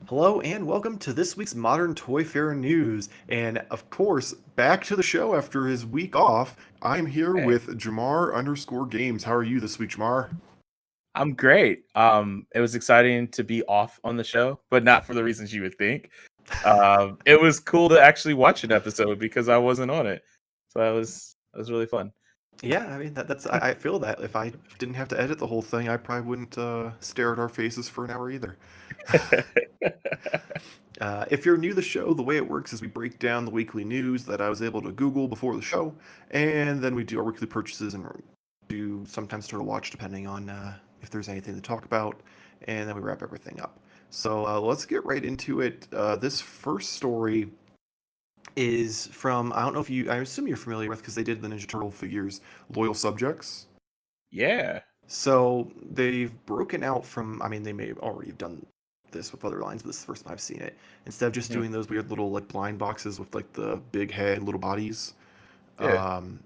Hello and welcome to this week's Modern Toy Fair news. And of course, back to the show after his week off. I'm here Hey, with Jamar_Games. How are you this week, Jamar? I'm great. It was exciting to be off on the show, but not for the reasons you would think. It was cool to actually watch an episode because I wasn't on it, so that was really fun. Yeah, I mean I feel that if I didn't have to edit the whole thing, I probably wouldn't stare at our faces for an hour either. If you're new to the show, the way it works is we break down the weekly news that I was able to Google before the show, and then we do our weekly purchases and do sometimes Turtle Watch depending on if there's anything to talk about, and then we wrap everything up. So let's get right into it. This first story is from, I don't know if I assume you're familiar with because they did the Ninja Turtle figures, Loyal Subjects. Yeah. So they've broken out from, I mean, they may have already done this with other lines, but this is the first time I've seen it. Instead of just Hmm. doing those weird little like blind boxes with like the big head and little bodies, Yeah. um,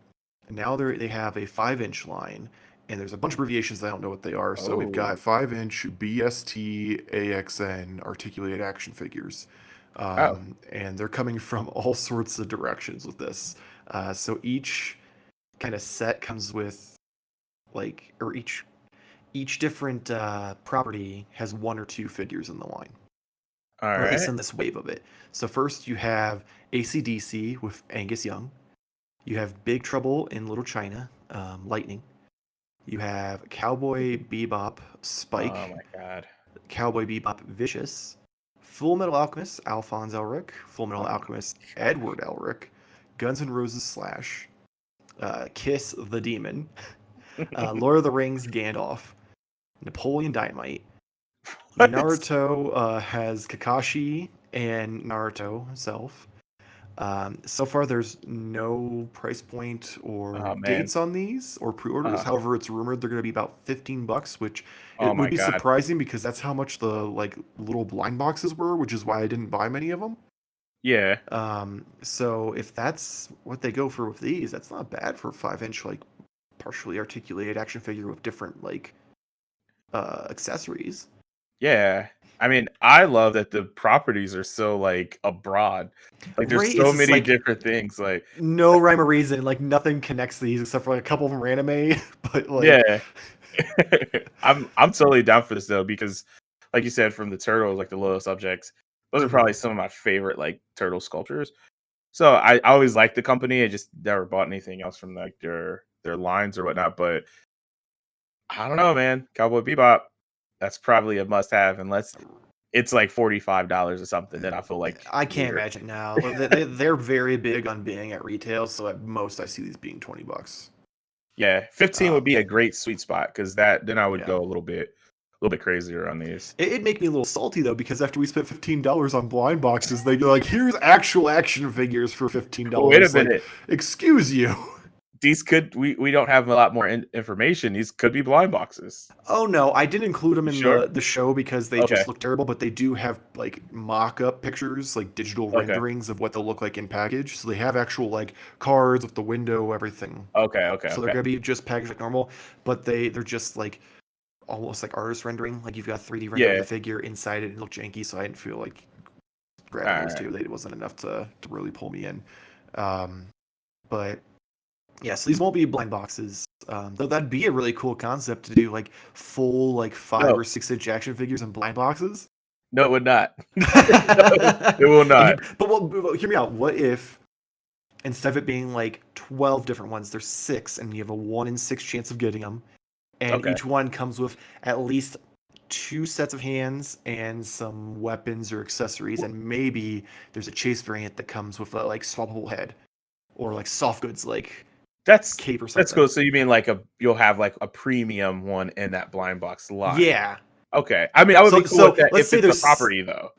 now they have a 5-inch line, and there's a bunch of abbreviations I don't know what they are. So we've Oh. got 5-inch BST AXN articulated action figures, Oh. and they're coming from all sorts of directions with this. So each kind of set comes with like, or each different property has one or two figures in the line, All or at least right. in this wave of it. So first you have ACDC with Angus Young. You have Big Trouble in Little China, Lightning. You have Cowboy Bebop Oh Spike, my God. Cowboy Bebop Vicious, Full Metal Alchemist Alphonse Elric, Full Metal Oh Alchemist Edward Elric, Guns N' Roses Slash, Kiss the Demon, my. Lord of the Rings Gandalf, Napoleon Dynamite. What? Naruto has Kakashi and Naruto himself. So far, there's no price point or Oh man. dates on these or pre-orders. Uh, However, it's rumored they're going to be about $15, which oh it would my be God. surprising because that's how much the like little blind boxes were, which is why I didn't buy many of them. Yeah. So if that's what they go for with these, that's not bad for a 5-inch like partially articulated action figure with different like accessories. Yeah. I mean, I love that the properties are so like abroad. Like Right? there's It's so just many like different things. Like no rhyme or reason. Like nothing connects these except for like a couple of them are anime, but like yeah. I'm totally down for this though, because like you said, from the turtles, like the loyal subjects, those are mhm. probably some of my favorite like turtle sculptures. So I always liked the company. I just never bought anything else from like their lines or whatnot. But I don't know, man. Cowboy Bebop, that's probably a must have unless it's like $45 or something. Then I feel like I can't weird. imagine now. They're very big on being at retail, so at most I see these being $20. Yeah, 15 would Um, be a great sweet spot because that then I would yeah. go a little bit crazier on these. It'd make me a little salty though because after we spent $15 on blind boxes, they're like, "Here's actual action figures for fifteen Well, wait a dollars." Like, minute. excuse you. These could we don't have a lot more information. These could be blind boxes. Oh no, I didn't include them You in sure? the show because they Okay. just look terrible, but they do have like mock-up pictures, like digital Okay. renderings of what they'll look like in package. So they have actual like cards with the window, everything. Okay. Okay. So they're Okay. gonna be just packaged like normal, but they're just like almost like artist rendering. Like you've got 3D render of Yeah. the figure inside it and it looked janky, so I didn't feel like grabbing All those right. two. They wasn't enough to really pull me in. Um, but yeah, so these won't be blind boxes. Though that'd be a really cool concept to do like full like 5 or 6 inch action figures in blind boxes. No, it would not. No, it will not. But hear me out. What if instead of it being like 12 different ones, there's six, and you have a 1 in 6 chance of getting them, and Okay. each one comes with at least two sets of hands and some weapons or accessories, and maybe there's a chase variant that comes with a like swappable head or like soft goods like That's cape or that's something. cool. So you mean like you'll have like a premium one in that blind box line. Yeah. Okay. I mean, I would be cool with So that let's if say it's a property though.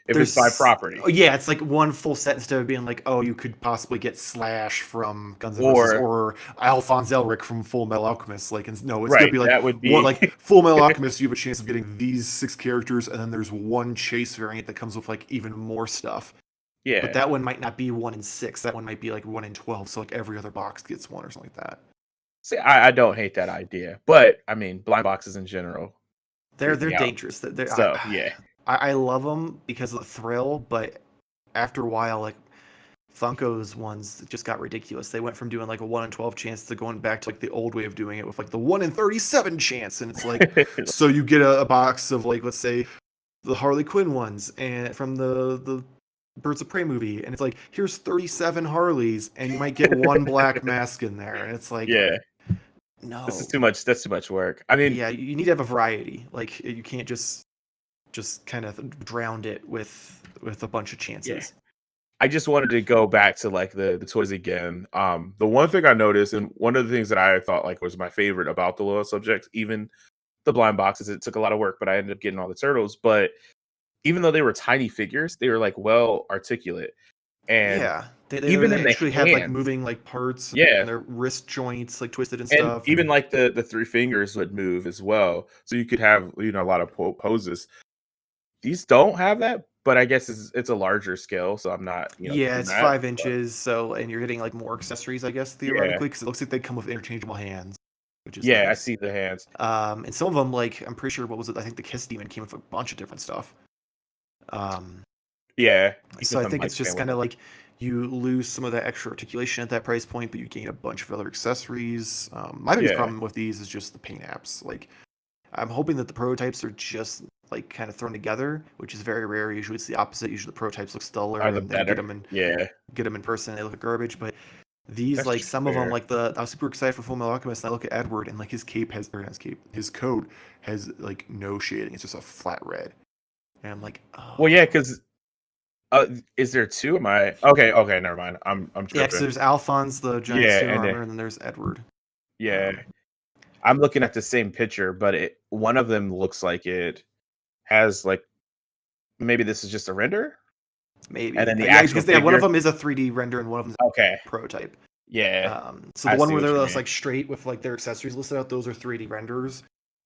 If it's by property. yeah, it's like one full set instead of being like, oh, you could possibly get Slash from Guns N' Roses Or or Alphonse Elric from Full Metal Alchemist. Like, no, it's gonna right, be like that would what, be like Full Metal Alchemist. You have a chance of getting these 6 characters, and then there's one chase variant that comes with like even more stuff. But yeah. that one might not be 1 in 6. That one might be like 1 in 12. So like every other box gets one or something like that. See, I don't hate that idea. But I mean, blind boxes in general They're freak they're me out. dangerous. They're, So yeah. I love them because of the thrill, but after a while, like Funko's ones just got ridiculous. They went from doing like a 1 in 12 chance to going back to like the old way of doing it with like the 1 in 37 chance. And it's like, so you get a box of like, let's say the Harley Quinn ones and from the Birds of Prey movie. And it's like, here's 37 Harleys and you might get one black mask in there. And it's like, Yeah, this is no. too much. That's too much work. I mean, Yeah, you need to have a variety. Like you can't just kind of drown it with a bunch of yeah. chances. I just wanted to go back to like the toys again. The one thing I noticed, and one of the things that I thought like was my favorite about the loyal subjects, even the blind boxes, it took a lot of work, but I ended up getting all the turtles. But even though they were tiny figures, they were like well articulate, and Yeah, even they in the actually had like hands, moving like parts yeah, and their wrist joints like twisted and and stuff. even And like the three fingers would move as well, so you could have a lot of poses. These don't have that, but I guess it's a larger scale, so I'm not yeah, too it's mad. 5 inches. So and you're getting like more accessories, I guess Yeah, theoretically, because it looks like they come with interchangeable hands, which is yeah, I nice. see the hands. And some of them like I'm pretty sure what was it? I think the Kiss Demon came with a bunch of different stuff. Um, Yeah, even so I some think like it's just kind family. of like you lose some of that extra articulation at that price point, but you gain a bunch of other accessories. My biggest Yeah, problem with these is just the paint apps. Like I'm hoping that the prototypes are just like kind of thrown together, which is very rare. Usually it's the opposite. Usually the prototypes look are stellar, the and then you better. Yeah, get them in person, and they look like garbage. But these, that's like some of them, fair. like I was super excited for Full Metal Alchemist. And I look at Edward, and like his cape has, or his cape, his coat has like no shading. It's just a flat red, and I'm like, Well, yeah, oh. because is there two? Am I okay? Okay, never mind. I'm Yeah, because tripping. there's Alphonse, the giant Yeah, suit and armor, and then there's Edward. yeah, Um, I'm looking at the same picture, but one of them looks like it has like maybe this is just a render, and maybe, then the yeah, actual because they have, one of figure. them is a 3D render, and one of them is Okay, a prototype. yeah, So the I one see where what they're you just mean. like straight with like their accessories listed out, those are 3D renders.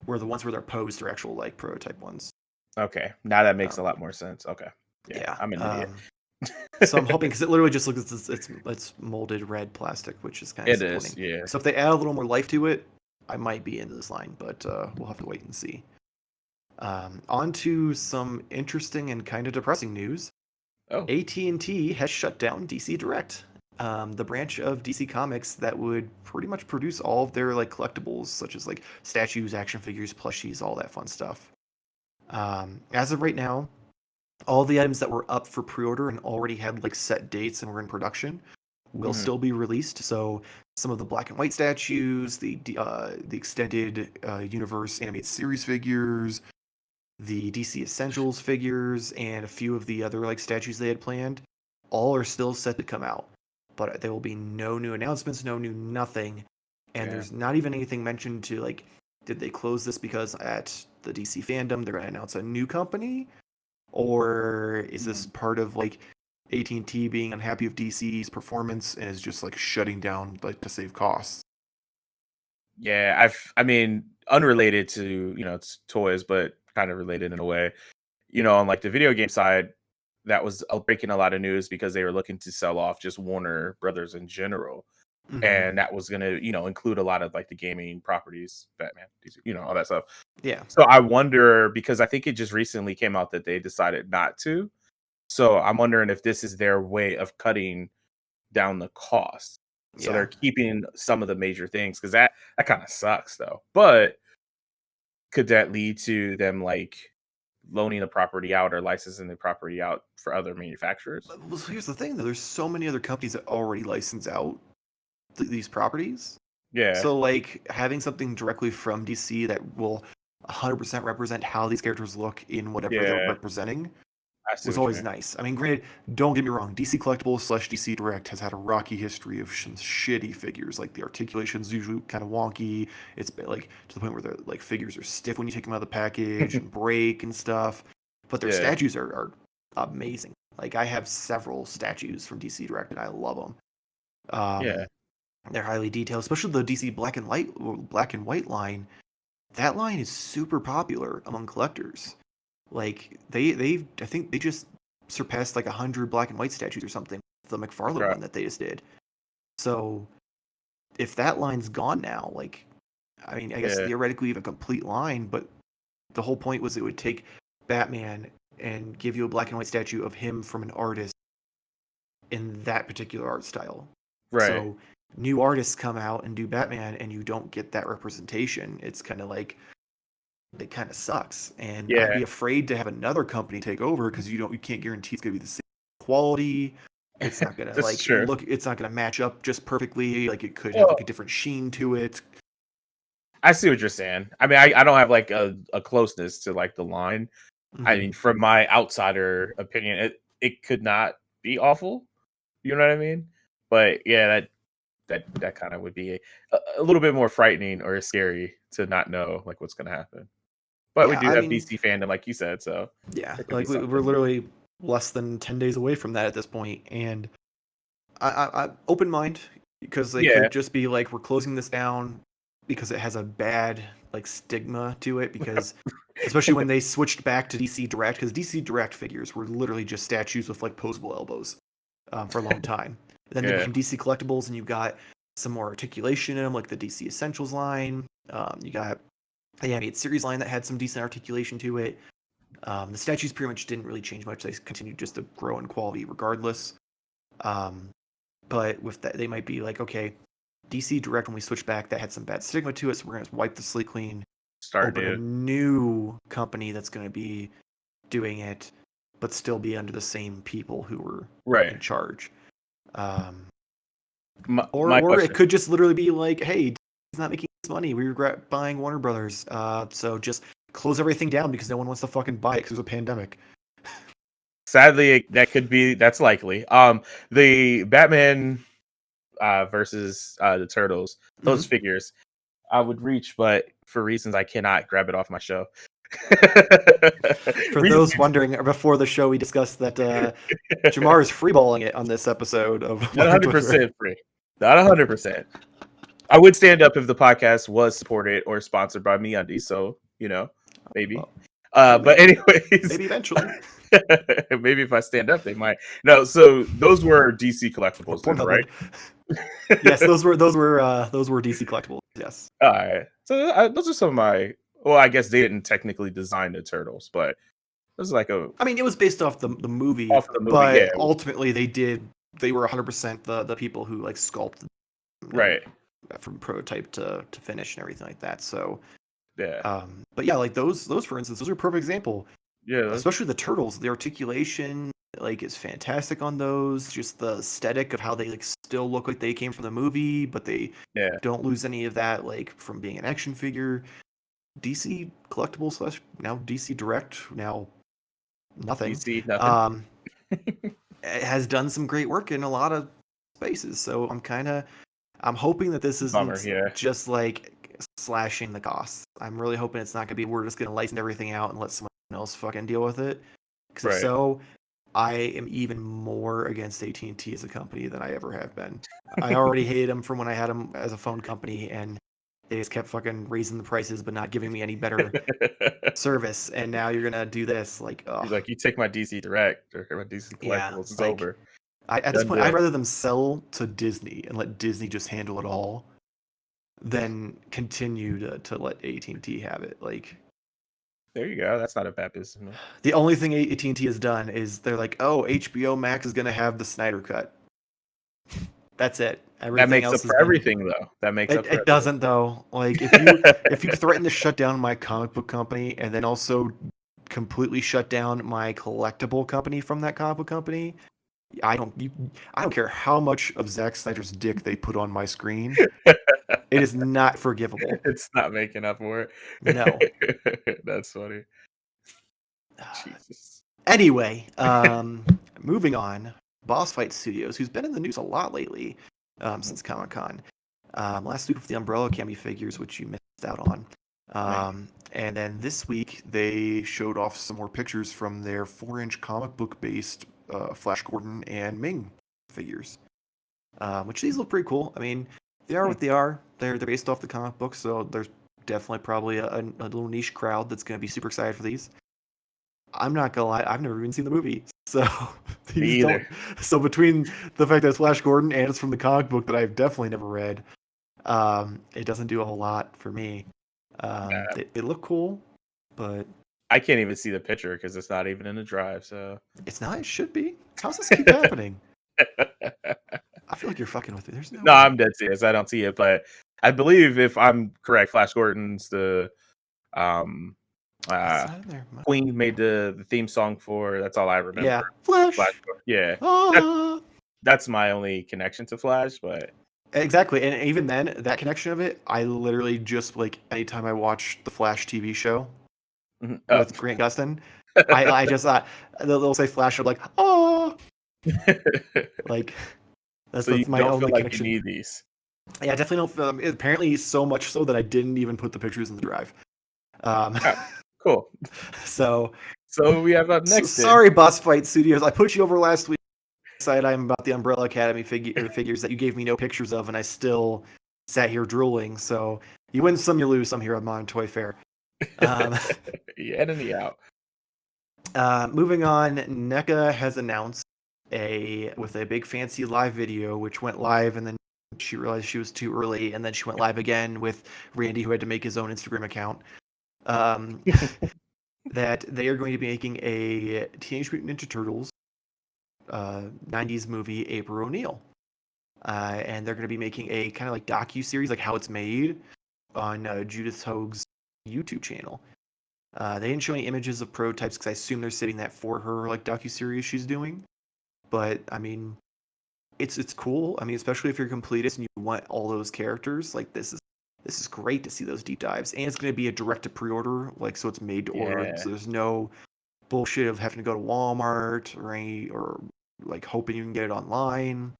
Where the ones where they're posed are actual like prototype ones. Okay, now that makes a lot Um, more sense. Okay, yeah, yeah. I'm an idiot. So I'm hoping because it literally just looks it's molded red plastic, which is kind of It is, disappointing. yeah. So if they add a little more life to it, I might be into this line, but we'll have to wait and see. On to some interesting and kind of depressing news. Oh, AT&T has shut down DC Direct, the branch of DC Comics that would pretty much produce all of their like collectibles, such as like statues, action figures, plushies, all that fun stuff. As of right now, all the items that were up for pre-order and already had like set dates and were in production will mhm, still be released. So some of the black and white statues, the extended universe animated series figures, the DC Essentials figures, and a few of the other like statues they had planned, all are still set to come out. But there will be no new announcements, no new nothing, and yeah. there's not even anything mentioned to like, did they close this because at the DC fandom they're going to announce a new company, or is this Mhm. part of like AT&T being unhappy with DC's performance and is just like shutting down like to save costs? Yeah, I mean, unrelated to, it's toys, but kind of related in a way. On like the video game side, that was breaking a lot of news because they were looking to sell off just Warner Brothers in general. Mm-hmm. And that was going to, include a lot of like the gaming properties, Batman, DC, all that stuff. Yeah, So I wonder, because I think it just recently came out that they decided not to. So I'm wondering if this is their way of cutting down the cost. So yeah. they're keeping some of the major things because that kind of sucks though. But could that lead to them like loaning the property out or licensing the property out for other manufacturers? Well, so here's the thing though: there's so many other companies that already license out these properties. Yeah, So like having something directly from DC that will 100% represent how these characters look in whatever they're yeah, representing I see was what you always mean. nice. I mean, granted, don't get me wrong, DC Collectibles slash DC Direct has had a rocky history of some shitty figures. Like the articulation's usually kind of wonky. It's been, like to the point where the like figures are stiff when you take them out of the package and break and stuff. But their Yeah, statues are amazing. Like I have several statues from DC Direct and I love them. yeah, They're highly detailed, especially the DC black and white line. That line is super popular among collectors. Like they I think they just surpassed like 100 black and white statues or something. The McFarlane crap. one that they just did. So if that line's gone now, like I mean, I guess Yeah, theoretically you have a complete line, but the whole point was it would take Batman and give you a black and white statue of him from an artist in that particular art style. Right. So new artists come out and do Batman, and you don't get that representation. It's kind of like, it kind of sucks. And Yeah. I'd be afraid to have another company take over because you can't guarantee it's gonna be the same quality. It's not gonna That's like true. look. It's not gonna match up just perfectly. Like it could have like a different sheen to it. I see what you're saying. I mean, I don't have like a closeness to like the line. I mean, from my outsider opinion, it could not be awful. You know what I mean? But yeah, that kind of would be a little bit more frightening or scary to not know like what's gonna happen. But we Yeah, do I have mean, DC fandom, like you said, so yeah, it could be like we're something. literally less than 10 days away from that at this point, and I open mind because they Yeah, could just be like, we're closing this down because it has a bad like stigma to it, because especially when they switched back to DC Direct, because DC Direct figures were literally just statues with like posable elbows for a long time. And then they yeah, became DC Collectibles, and you got some more articulation in them, like the DC Essentials line. You got the animated series line that had some decent articulation to it. The statues pretty much didn't really change much. They continued just to grow in quality regardless. Um, but with that, they might be like, okay, DC Direct, when we switch back, that had some bad stigma to it, so we're going to wipe the slate clean, start open a new. new company that's going to be doing it, but still be under the same people who were Right. in charge. My Or it question. could just literally be like, hey, he's not making this money. We regret buying Warner Brothers. So just close everything down because no one wants to fucking buy it because there's a pandemic. Sadly, that's likely. The Batman versus the Turtles, those figures I would reach, but for reasons I cannot grab it off my show. For those wondering, before the show, we discussed that Jamar is freeballing it on this episode of Not Mark Butler. 100% free. Not 100%. I would stand up if the podcast was supported or sponsored by MeUndies, so maybe. But anyways, maybe eventually. maybe if I stand up, they might. No, so those were DC collectibles, then, right? Yes, those were DC collectibles. Yes. All right. So those are some of my. Well, I guess they didn't technically design the turtles, but this is like I mean, it was based off the movie, off the movie, but yeah. ultimately they were 100% the people who like sculpted them, Right. from prototype to finish and everything like that. So yeah. But yeah, like those for instance, those are a perfect example. Yeah. Especially the turtles, the articulation like is fantastic on those. Just the aesthetic of how they like still look like they came from the movie, but they don't lose any of that like from being an action figure. DC collectible / now DC Direct, now nothing. DC nothing. Has done some great work in a lot of spaces. So I'm hoping that this isn't Bummer, yeah. just like slashing the costs. I'm really hoping it's not gonna be we're just gonna license everything out and let someone else fucking deal with it. Because if so, I am even more against AT&T as a company than I ever have been. I already hated them from when I had them as a phone company, and they just kept fucking raising the prices but not giving me any better service. And now you're gonna do this, like, ugh. He's like, you take my DC Direct or my DC collectibles, it's like, over. At this point, I'd rather them sell to Disney and let Disney just handle it all than continue to let AT&T have it. Like, there you go. That's not a bad business. the only thing AT&T has done is they're like, oh, HBO Max is gonna have the Snyder Cut. That's it. Everything that makes else up for everything, though. That makes up for it doesn't, though. Like, if you threaten to shut down my comic book company and then also completely shut down my collectible company from that comic book company, I don't care how much of Zack Snyder's dick they put on my screen. It is not forgivable. It's not making up for it. No. That's funny. Jesus. Anyway, moving on. Boss Fight Studios, who's been in the news a lot lately since Comic-Con. Last week with the Umbrella Cameo figures, which you missed out on. And then this week, they showed off some more pictures from their 4-inch comic book-based Flash Gordon and Ming figures, which these look pretty cool. I mean, they are what they are. They're based off the comic book, so there's definitely probably a little niche crowd that's going to be super excited for these. I'm not gonna lie, I've never even seen the movie, so Me either. So between the fact that it's Flash Gordon and it's from the comic book that I've definitely never read, it doesn't do a whole lot for me. They look cool, but I can't even see the picture because it's not even in the drive. So It's not. It should be. How's this keep happening? I feel like you're fucking with it. There's no no, way. I'm dead serious. I don't see it, but I believe if I'm correct, Flash Gordon's the um It's uh not in there. Queen made the theme song for. That's all I remember. Yeah. Flash. Flash Gordon. Yeah, Ah. that's my only connection to Flash. But Exactly. And even then, that connection of it, I literally just like anytime I watch the Flash TV show oh. with Grant Gustin, I just they'll say Flash, I'm like, oh, like so you that's my don't only feel like connection. you need these. Yeah, I definitely don't feel. Apparently, so much so that I didn't even put the pictures in the drive. Cool. So we have up next. Sorry, Boss Fight Studios. I put you over last week. Excited I am about the Umbrella Academy figures that you gave me no pictures of, and I still sat here drooling. So you win some, you lose some here on Modern Toyfare. You in and you out. Moving on, NECA has announced with a big fancy live video, which went live, and then she realized she was too early, and then she went live again with Randy, who had to make his own Instagram account. That they are going to be making a Teenage Mutant Ninja Turtles 90s movie, April O'Neil. And they're going to be making a kind of like docu-series, like how it's made, on Judith Hoag's YouTube channel. They didn't show any images of prototypes because I assume they're saving that for her like docu-series she's doing. But I mean, it's cool. I mean, especially if you're a completist and you want all those characters, like this is great to see those deep dives. And it's going to be a direct to pre-order, like so it's made to order. Yeah. So there's no bullshit of having to go to Walmart or like hoping you can get it online.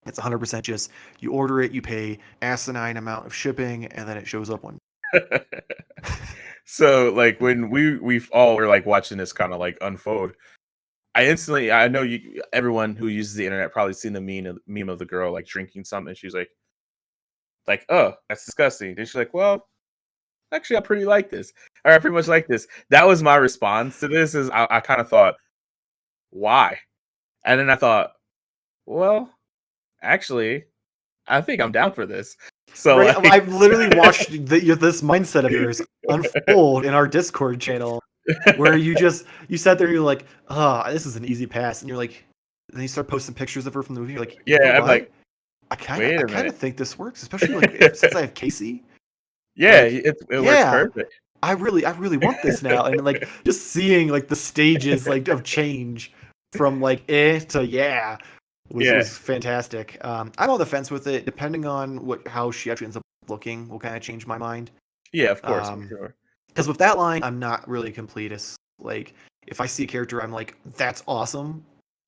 It's 100% just you order it, you pay asinine amount of shipping, and then it shows up one. So like when we all were like watching this kind of like unfold, I know everyone who uses the internet probably seen the meme of the girl like drinking something. She's like, oh, that's disgusting. And she's like, well, actually, I pretty like this, or I pretty much like this. That was my response to this. Is I kind of thought, why? And then I thought, well, actually, I think I'm down for this. So right, like, I've literally watched this mindset of yours unfold in our Discord channel, where you sat there and you're like, this is an easy pass, and you're like, then you start posting pictures of her from the movie. You're like, yeah, you know I'm what? like, I kind of think this works, especially like since I have Casey. Yeah, like, it works perfect. I really want this now, and like just seeing like the stages like of change from like to yeah. Was fantastic. I'm on the fence with it. Depending on how she actually ends up looking, will kind of change my mind. Yeah, of course, for sure. Because with that line, I'm not really a completist. Like, if I see a character, I'm like, that's awesome.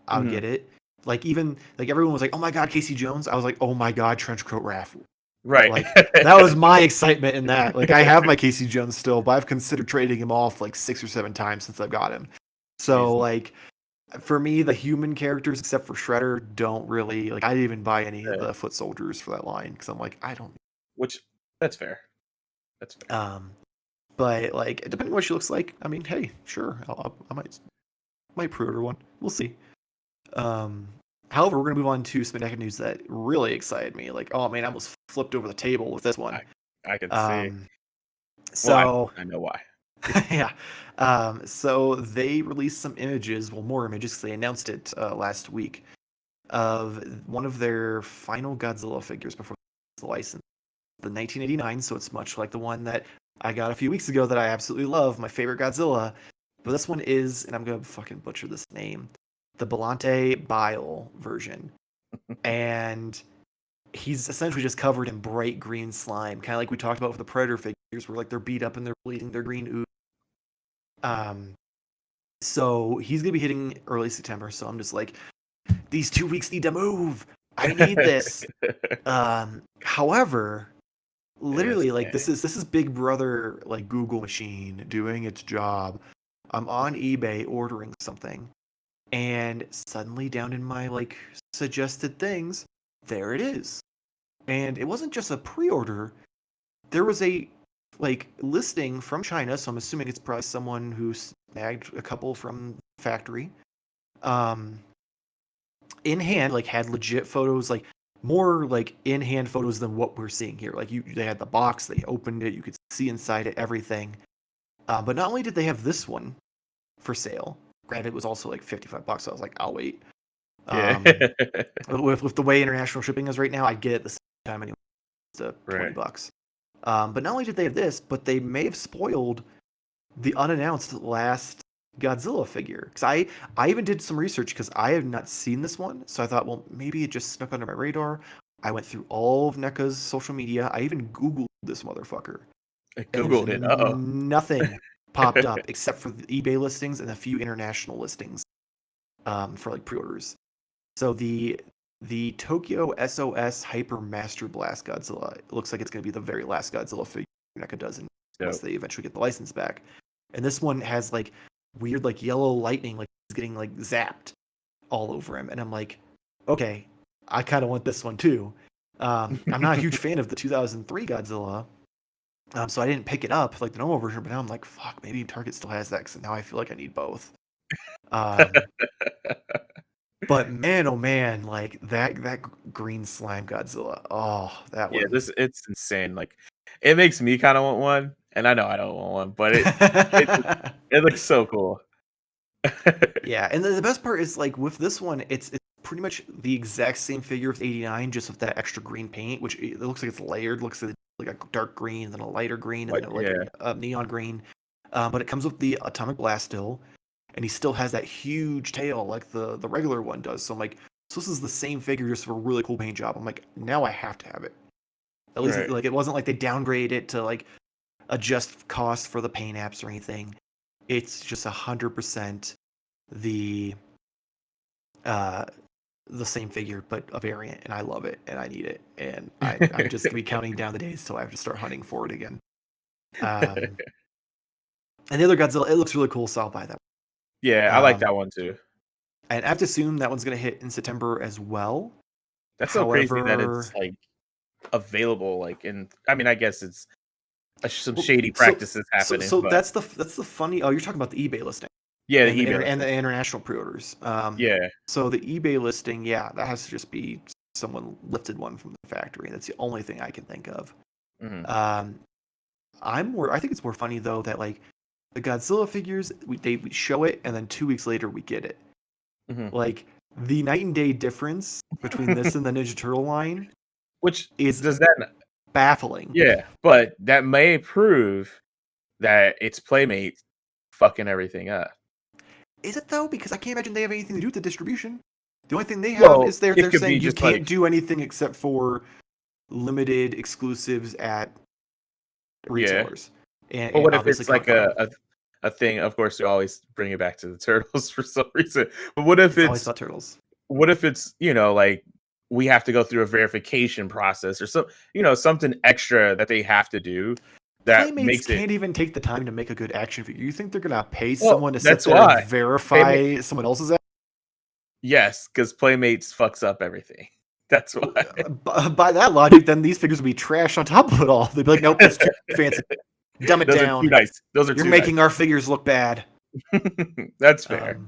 I'll get it. Like, even like everyone was like, oh my god, Casey Jones. I was like, oh my god, Trenchcoat Raph. Right. Like that was my excitement in that. Like, I have my Casey Jones still, but I've considered trading him off like 6 or 7 times since I've got him. So like. For me, the human characters, except for Shredder, don't really like. I didn't even buy any of the foot soldiers for that line because I'm like, I don't. Which that's fair. That's fair. But like, depending on what she looks like, I mean, hey, sure, I might pre-order one. We'll see. However, we're gonna move on to some NECA news that really excited me. Like, oh man, I almost flipped over the table with this one. I can see. So I know why. yeah. So they released some images, more images, because they announced it last week, of one of their final Godzilla figures before the license, the 1989. So it's much like the one that I got a few weeks ago that I absolutely love, my favorite Godzilla. But this one is, and I'm gonna fucking butcher this name, the Belante Bile version, and he's essentially just covered in bright green slime, kind of like we talked about with the Predator figures, where like they're beat up and they're bleeding, they're green ooze. So he's gonna be hitting early September. So I'm just like, these 2 weeks need to move. I need this. However, literally, like this is Big Brother, like Google machine doing its job. I'm on eBay ordering something, and suddenly down in my like suggested things, there it is. And it wasn't just a pre-order. There was a like listing from China, so I'm assuming it's probably someone who snagged a couple from the factory. In hand, like had legit photos, like more like in hand photos than what we're seeing here. Like they had the box, they opened it, you could see inside it, everything. But not only did they have this one for sale, granted it was also like $55. So I was like, I'll wait. Yeah. With the way international shipping is right now, I'd get it at the same time anyway. It's Right. $20. But not only did they have this, but they may have spoiled the unannounced last Godzilla figure. Because I even did some research because I have not seen this one. So I thought, well, maybe it just snuck under my radar. I went through all of NECA's social media. I even Googled this motherfucker. I And there's Googled it. Oh. nothing popped up except for the eBay listings and a few international listings for like pre-orders. So the Tokyo SOS Hyper Master Blast Godzilla, it looks like it's going to be the very last Godzilla figure NECA does unless they eventually get the license back. And this one has like weird like yellow lightning, like he's getting like zapped all over him. And I'm like, okay, I kind of want this one too. I'm not a huge fan of the 2003 Godzilla, so I didn't pick it up like the normal version. But now I'm like, fuck, maybe Target still has that. Because now I feel like I need both. But man, oh man, like that green slime Godzilla. Oh, that Yeah, one. it's insane. Like, it makes me kind of want one, and I know I don't want one, but it looks so cool. Yeah, and the best part is like with this one, it's pretty much the exact same figure with 89, just with that extra green paint, which it looks like it's layered. Looks like a dark green, then a lighter green, and then like a neon green. But it comes with the atomic blast still, and he still has that huge tail like the regular one does. So I'm like, so this is the same figure, just for a really cool paint job. I'm like, now I have to have it. At least Right. like it wasn't like they downgraded it to like adjust cost for the paint apps or anything. It's just 100% the same figure but a variant, and I love it and I need it, and I'm just gonna be counting down the days till I have to start hunting for it again. And the other Godzilla, it looks really cool, so I'll buy that. Yeah, I like that one too. And I have to assume that one's gonna hit in September as well. That's so crazy that However, it's like available. Like, I mean, I guess it's some well, shady practices happening. so But that's the funny. Oh, you're talking about the eBay listing. yeah, And the eBay and listing. the international pre-orders. Yeah. So the eBay listing, yeah, that has to just be someone lifted one from the factory. That's the only thing I can think of. Mm-hmm. I think it's more funny though that like the Godzilla figures, we show it and then 2 weeks later we get it. Mm-hmm. Like the night and day difference between this and the Ninja Turtle line, Which is does that? baffling. Yeah, but that may prove that it's Playmates fucking everything up. Is it though? Because I can't imagine they have anything to do with the distribution. The only thing they have Well, is they're it could saying be you just can't like, do anything except for limited exclusives at retailers. but And what if obviously it's like Comic-Con. a thing? Of course, we always bring it back to the turtles for some reason. But what if It's always about turtles. it's like we have to go through a verification process or something extra that they have to do that Playmates makes it. can't even take the time to make a good action figure. You think they're gonna pay Well, someone to sit that's there and why verify someone else's action? yes, because Playmates fucks up everything. That's why. By that logic, then these figures would be trash on top of it all. They'd be like, nope, that's too fancy. Dumb it Those are down. too nice. Those are You're too making nice. our figures look bad. That's fair.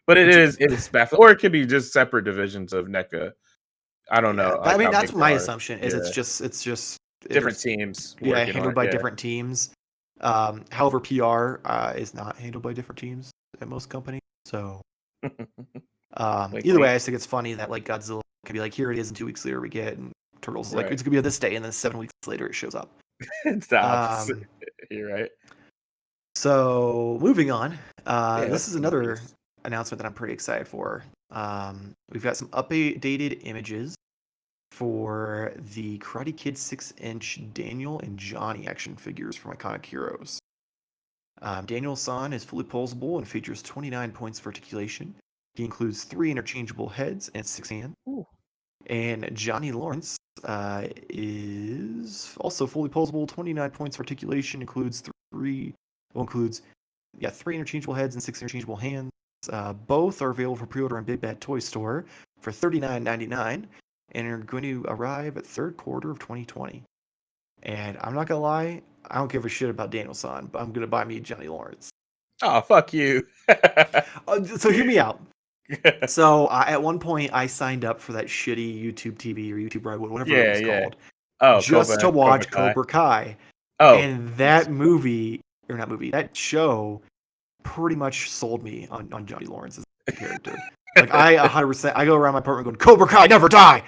But it is baffling. Or it could be just separate divisions of NECA. I don't know. I Like, mean, how that's big they my are. assumption. Is Yeah. it's just Different teams working on handled it. by Yeah. different teams. However, PR is not handled by different teams at most companies. So Wink, either way, I wink. just think it's funny that like Godzilla could be like, here it is, and 2 weeks later we get it, and Turtles is like, Right. it's gonna be on this day, and then 7 weeks later it shows up. It's the opposite. You're right. So moving on, Yeah, this that's is some another news. announcement that I'm pretty excited for. We've got some updated images for the Karate Kid 6-inch Daniel and Johnny action figures from Iconic Heroes. Daniel-san is fully posable and features 29 points of articulation. He includes 3 interchangeable heads and 6 hands. Ooh. And Johnny Lawrence is also fully posable, 29 points of articulation, includes 3 interchangeable heads and 6 interchangeable hands. Both are available for pre-order on Big Bad Toy Store for $39.99 and are going to arrive at third quarter of 2020. And I'm not gonna lie, I don't give a shit about Daniel-san, but I'm gonna buy me Johnny Lawrence. Oh, fuck you. So hear me out. So at one point, I signed up for that shitty YouTube TV or YouTube Red, whatever it was called, Oh, just to watch Cobra Kai. Cobra Kai. Oh, And that movie or not movie, that show pretty much sold me on Johnny Lawrence as a character. Like I 100%, I go around my apartment going, Cobra Kai never die.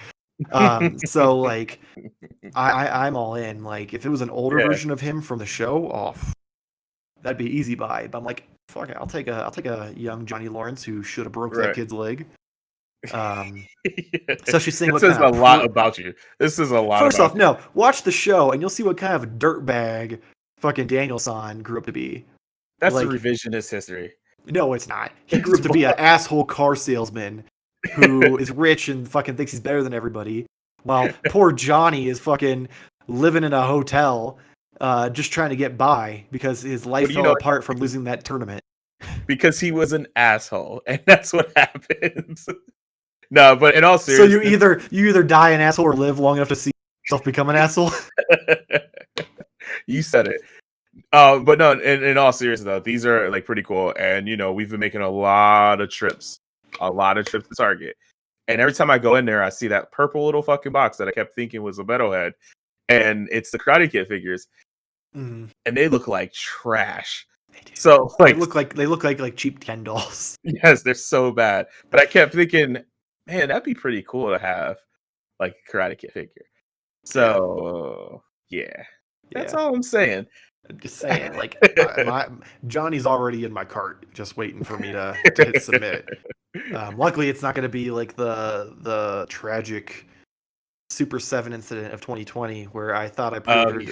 So like I'm all in. Like if it was an older version of him from the show, oh, that'd be easy buy. But I'm like, fuck it, I'll take a young Johnny Lawrence who should have broke that kid's leg. So she's saying this says a lot about you. This is a lot. First off, no, watch the show and you'll see what kind of a dirtbag fucking Daniel-san grew up to be. That's like, revisionist history. No, it's not. He grew up to be an asshole car salesman who is rich and fucking thinks he's better than everybody, while poor Johnny is fucking living in a hotel, just trying to get by because his life fell apart from losing that tournament. Because he was an asshole, and that's what happens. No, but in all seriousness, so you either die an asshole or live long enough to see yourself become an asshole. You said it. But no, in all seriousness though, these are like pretty cool, and we've been making a lot of trips to Target, and every time I go in there, I see that purple little fucking box that I kept thinking was a Metalhead, and it's the Karate Kid figures, and they look like trash. So like they look like cheap Ken dolls. Yes, they're so bad. But I kept thinking, man, that'd be pretty cool to have like a Karate Kid figure. So yeah. That's all I'm saying. I'm just saying, like Johnny's already in my cart, just waiting for me to hit submit. Luckily, it's not going to be like the tragic Super 7 incident of 2020, where I thought I pre-ordered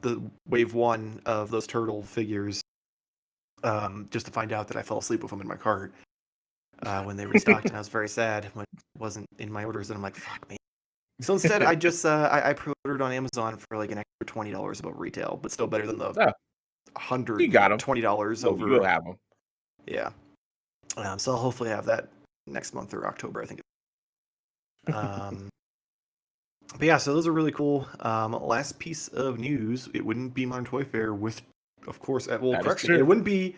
the wave 1 of those turtle figures, just to find out that I fell asleep with them in my cart when they restocked, and I was very sad when it wasn't in my orders, and I'm like, fuck me. So instead, I just I pre-ordered on Amazon for like an extra $20 above retail, but still better than the $120 over. You'll have them. Yeah. So I'll hopefully have that next month or October, I think. But yeah, so those are really cool. Last piece of news: it wouldn't be Modern Toyfare with, of course, correction. It wouldn't be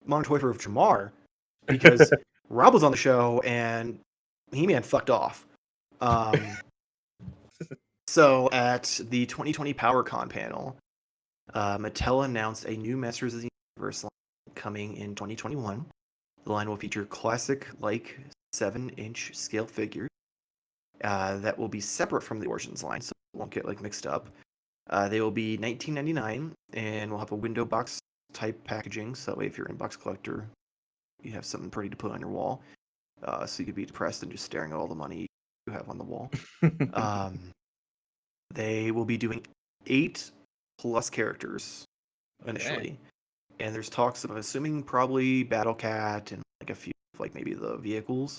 Modern Toyfare with Jamar because Rob was on the show and He-Man fucked off. So at the 2020 PowerCon panel, Mattel announced a new Masters of the Universe line coming in 2021. The line will feature classic, like 7-inch scale figures that will be separate from the Origins line, so it won't get like mixed up. They will be $19.99 and will have a window box type packaging, so that way if you're an inbox collector, you have something pretty to put on your wall, so you could be depressed and just staring at all the money you have on the wall. They will be doing 8+ characters initially. And there's talks of, I'm assuming, probably Battle Cat and like a few, like maybe the vehicles,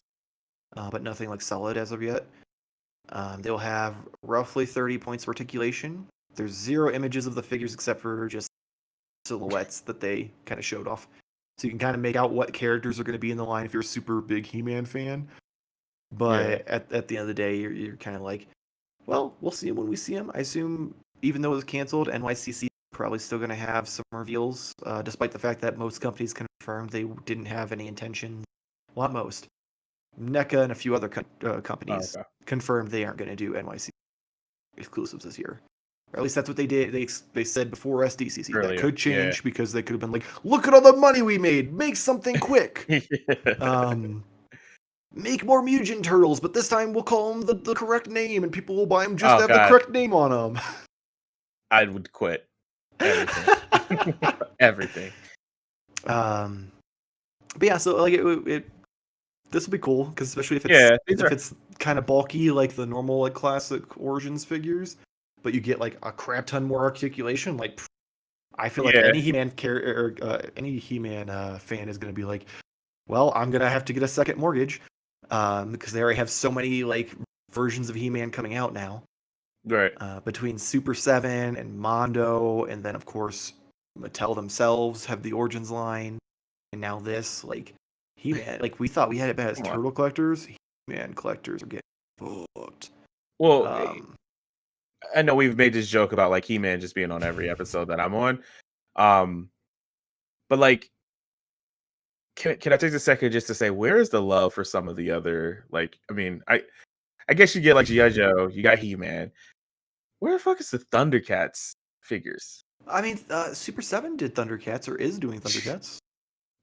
but nothing like solid as of yet. They'll have roughly 30 points of articulation. There's 0 images of the figures except for just silhouettes that they kind of showed off. So you can kind of make out what characters are going to be in the line if you're a super big He-Man fan. But at the end of the day, you're kind of like, well, we'll see him when we see him. I assume, even though it was canceled, NYCC is probably still going to have some reveals, despite the fact that most companies confirmed they didn't have any intention. Well, not most. NECA and a few other companies confirmed they aren't going to do NYCC exclusives this year. Or at least that's what they did. They said before SDCC. Earlier, that could change because they could have been like, look at all the money we made. Make something quick. Make more Mugen Turtles, but this time we'll call them the correct name, and people will buy them just to have the correct name on them. I would quit everything. Everything. But yeah, so like this will be cool because especially if it's kind of bulky like the normal like classic Origins figures, but you get like a crap ton more articulation. Like I feel like any He-Man any He-Man fan is gonna be like, well, I'm gonna have to get a second mortgage. Because they already have so many like versions of He-Man coming out now. Right. Between Super 7 and Mondo, and then of course Mattel themselves have the Origins line, and now this, like He-Man, like we thought we had it bad as turtle collectors. He-Man collectors are getting fucked. Well, I know we've made this joke about like He-Man just being on every episode that I'm on. But like, Can I take a second just to say, where is the love for some of the other, like, I mean, I guess you get like G.I. Joe, you got He-Man. Where the fuck is the Thundercats figures? I mean, Super 7 did Thundercats or is doing Thundercats.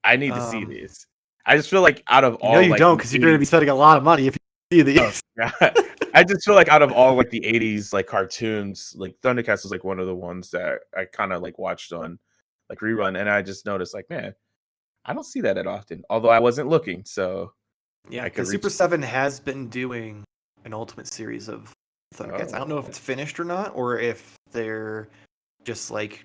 I need to see these. I just feel like out of You know all you like don't, the because you're going to be 80s, spending a lot of money if you see oh these. god, I just feel like out of all like the 80s like cartoons, like Thundercats was like one of the ones that I kind of like watched on like rerun, and I just noticed like, man, I don't see that that often. Although I wasn't looking, so Yeah, I could because Super reach. 7 has been doing an Ultimate series of Thundercats. I don't know if Oh, it's finished or not, or if they're just like,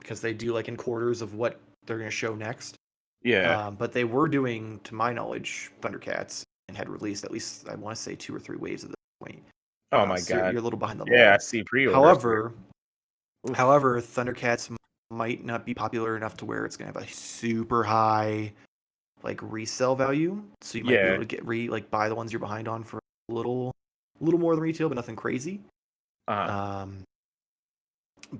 because they do like in quarters of what they're going to show next. yeah. But they were doing, to my knowledge, Thundercats and had released at least, I want to say, 2 or 3 waves at this point. Oh my So god. you're a little behind the Yeah, I ball. see pre-orders here. However, Oof. however, Thundercats might not be popular enough to where it's going to have a super high like resale value. So you might be able Yeah. to buy the ones you're behind on for a little more than retail, but nothing crazy. Uh, Um,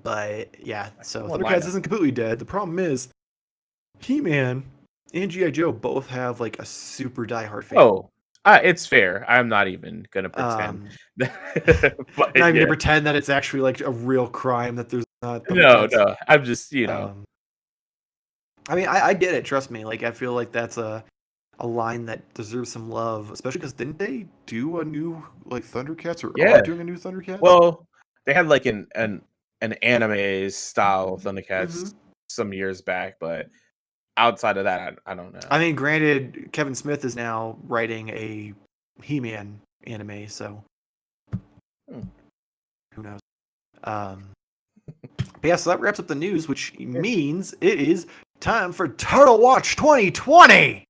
but yeah, so more Thundercats lineup. isn't completely dead. The problem is He-Man and G.I. Joe both have like a super diehard fan. Oh, it's fair. I'm not even gonna pretend. Um, not But even to yeah, pretend that it's actually like a real crime that there's not no, Thundercats. no. I'm just Um, I mean, I get it. Trust me. Like, I feel like that's a line that deserves some love, especially because didn't they do a new like Thundercats or are yeah. doing a new Thundercats? Well, they had like an anime style Mm-hmm. Thundercats some years back, but outside of that, I don't know. I mean, granted, Kevin Smith is now writing a He-Man anime, so Hmm. who knows? But yeah, so that wraps up the news, which means it is time for Turtle Watch 2020.